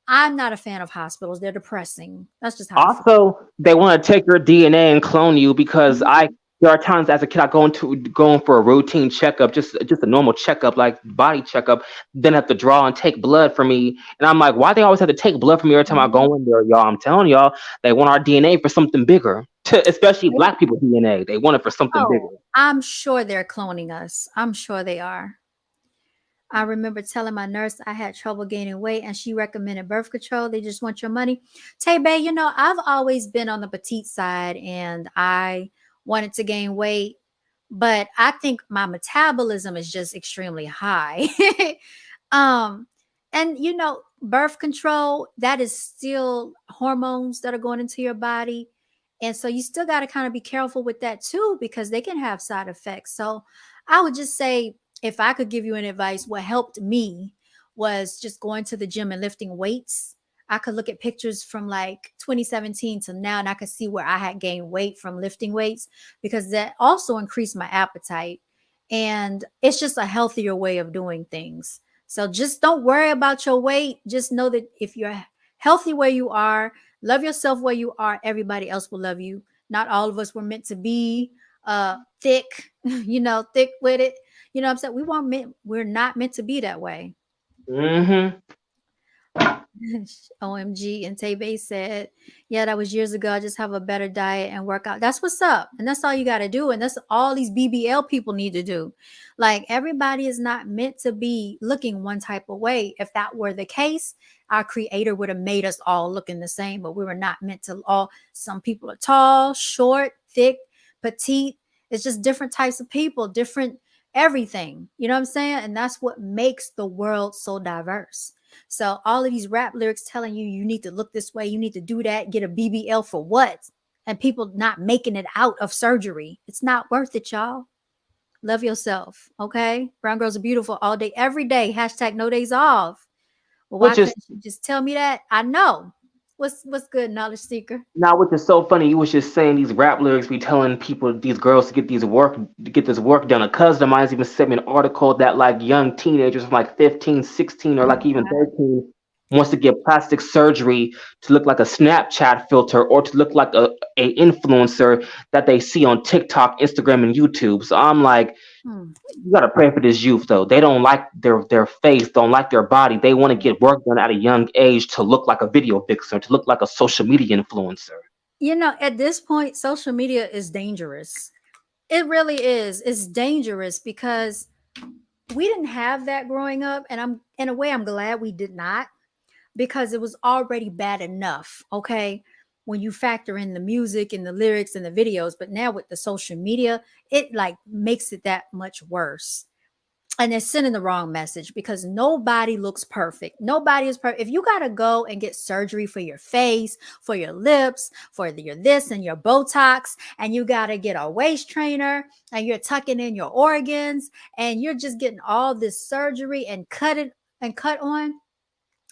I'm not a fan of hospitals. They're depressing. That's just how I feel. Also, they want to take your DNA and clone you because Mhm. there are times as a kid I going for a routine checkup, just a normal checkup, like body checkup, then have to draw and take blood from me. And I'm like, why they always have to take blood from me every time I Mhm. go in there, y'all? I'm telling y'all, they want our DNA for something bigger. Especially black people DNA. They want it for something bigger. Oh, I'm sure they're cloning us. I'm sure they are. I remember telling my nurse I had trouble gaining weight and she recommended birth control. They just want your money. Tay Bay, I've always been on the petite side and I wanted to gain weight, but I think my metabolism is just extremely high. um, and birth control, that is still hormones that are going into your body. And so you still got to kind of be careful with that too, because they can have side effects. So I would just say, if I could give you an advice, what helped me was just going to the gym and lifting weights. I could look at pictures from like 2017 to now, and I could see where I had gained weight from lifting weights, because that also increased my appetite. And it's just a healthier way of doing things. So just don't worry about your weight. Just know that if you're healthy where you are, love yourself where you are, everybody else will love you. Not all of us were meant to be thick, thick with it. You know what I'm saying? We're not meant to be that way. Hmm. OMG. And Tebe said, yeah, that was years ago. I just have a better diet and work out. That's what's up. And that's all you got to do. And that's all these BBL people need to do. Like, everybody is not meant to be looking one type of way. If that were the case, our creator would have made us all looking the same, but we were not meant to all. Some people are tall, short, thick, petite. It's just different types of people, different everything. You know what I'm saying? And that's what makes the world so diverse. So all of these rap lyrics telling you you need to look this way, you need to do that, get a BBL for what? And people not making it out of surgery. It's not worth it, y'all. Love yourself, okay? Brown girls are beautiful all day, every day. Hashtag no days off. Well, why Which is couldn't you just tell me that? I know. What's good, knowledge seeker? Now, which is so funny, you was just saying these rap lyrics be telling people, these girls, to get this work done. A cousin of mine's even sent me an article that like young teenagers from like 15, 16, or Oh like my even God. 13 wants to get plastic surgery to look like a Snapchat filter or to look like a influencer that they see on TikTok, Instagram, and YouTube. So I'm like, Hmm. you gotta pray for this youth though. They don't like their face, don't like their body. They want to get work done at a young age to look like a video vixen, to look like a social media influencer. At this point, social media is dangerous. It really is. It's dangerous because we didn't have that growing up, and I'm in a way I'm glad we did not, because it was already bad enough, okay? When you factor in the music and the lyrics and the videos, but now with the social media, it like makes it that much worse. And they're sending the wrong message because nobody looks perfect. Nobody is perfect. If you got to go and get surgery for your face, for your lips, for your this and your Botox, and you got to get a waist trainer and you're tucking in your organs and you're just getting all this surgery and cut on,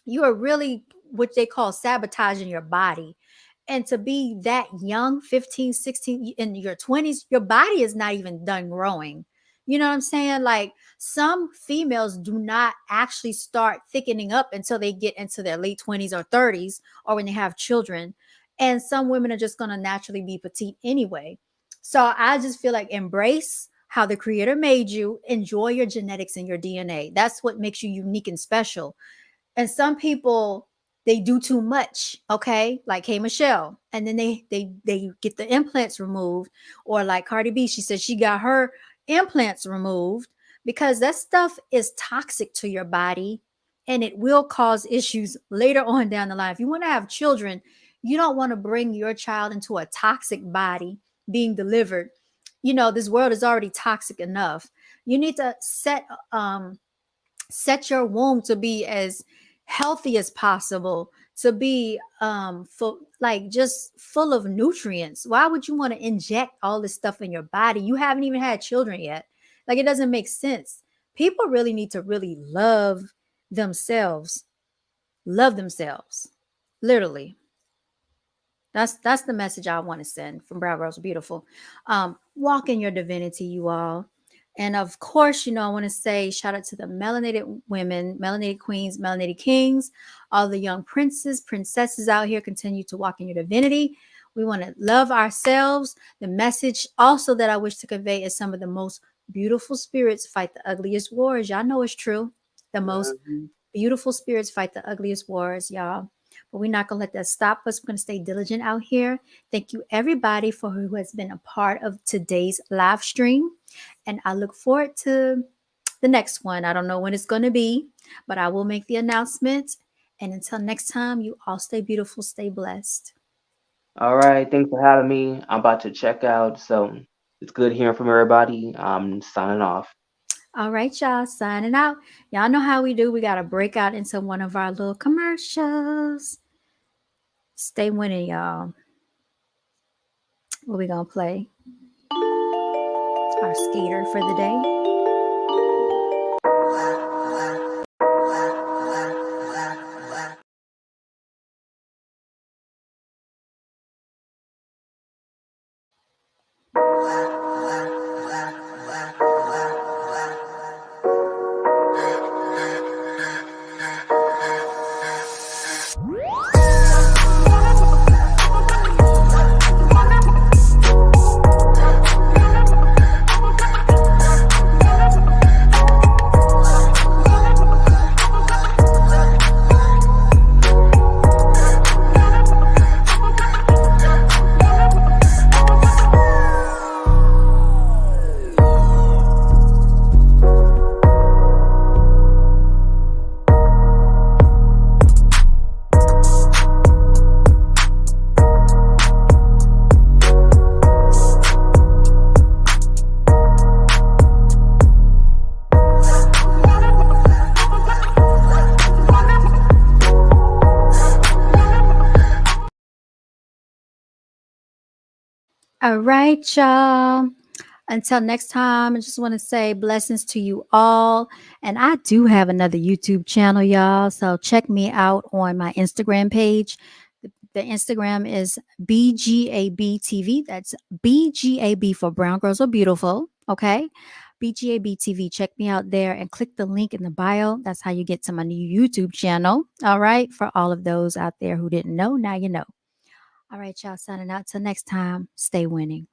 you are really what they call sabotaging your body. And to be that young, 15, 16, in your 20s, your body is not even done growing. You know what I'm saying? Like some females do not actually start thickening up until they get into their late 20s or 30s or when they have children. And some women are just going to naturally be petite anyway. So I just feel like embrace how the creator made you, enjoy your genetics and your DNA. That's what makes you unique and special. And some people, they do too much, okay, like K Michelle, and then they get the implants removed. Or like Cardi B, she said she got her implants removed because that stuff is toxic to your body and it will cause issues later on down the line. If you want to have children, you don't want to bring your child into a toxic body being delivered. You know, this world is already toxic enough. You need to set your womb to be as healthy as possible, to be like just full of nutrients. Why would you want to inject all this stuff in your body? You haven't even had children yet. Like it doesn't make sense. People really need to really themselves love themselves, literally. That's the message I want to send from Brown.Girls.Are.Beautiful. Walk in your divinity, you all. And of course, you know, I want to say shout out to the melanated women, melanated queens, melanated kings, all the young princes, princesses out here. Continue to walk in your divinity. We want to love ourselves. The message also that I wish to convey is some of the most beautiful spirits fight the ugliest wars. Y'all know it's true. The most Mhm. beautiful spirits fight the ugliest wars, y'all. But we're not going to let that stop us. We're going to stay diligent out here. Thank you, everybody, for who has been a part of today's live stream. And I look forward to the next one. I don't know when it's going to be, but I will make the announcement. And until next time, you all stay beautiful, stay blessed. All right, thanks for having me. I'm about to check out, so it's good hearing from everybody. I'm signing off. All right, y'all, signing out. Y'all know how we do. We got to break out into one of our little commercials. Stay winning, y'all. What we going to play? Our skater for the day. All right, y'all. Until next time, I just want to say blessings to you all. And I do have another YouTube channel, y'all. So check me out on my Instagram page. The Instagram is BGAB TV. That's BGAB for Brown Girls Are Beautiful. Okay. BGAB TV. Check me out there and click the link in the bio. That's how you get to my new YouTube channel. All right. For all of those out there who didn't know, now you know. All right, y'all. Signing out. Till next time. Stay winning.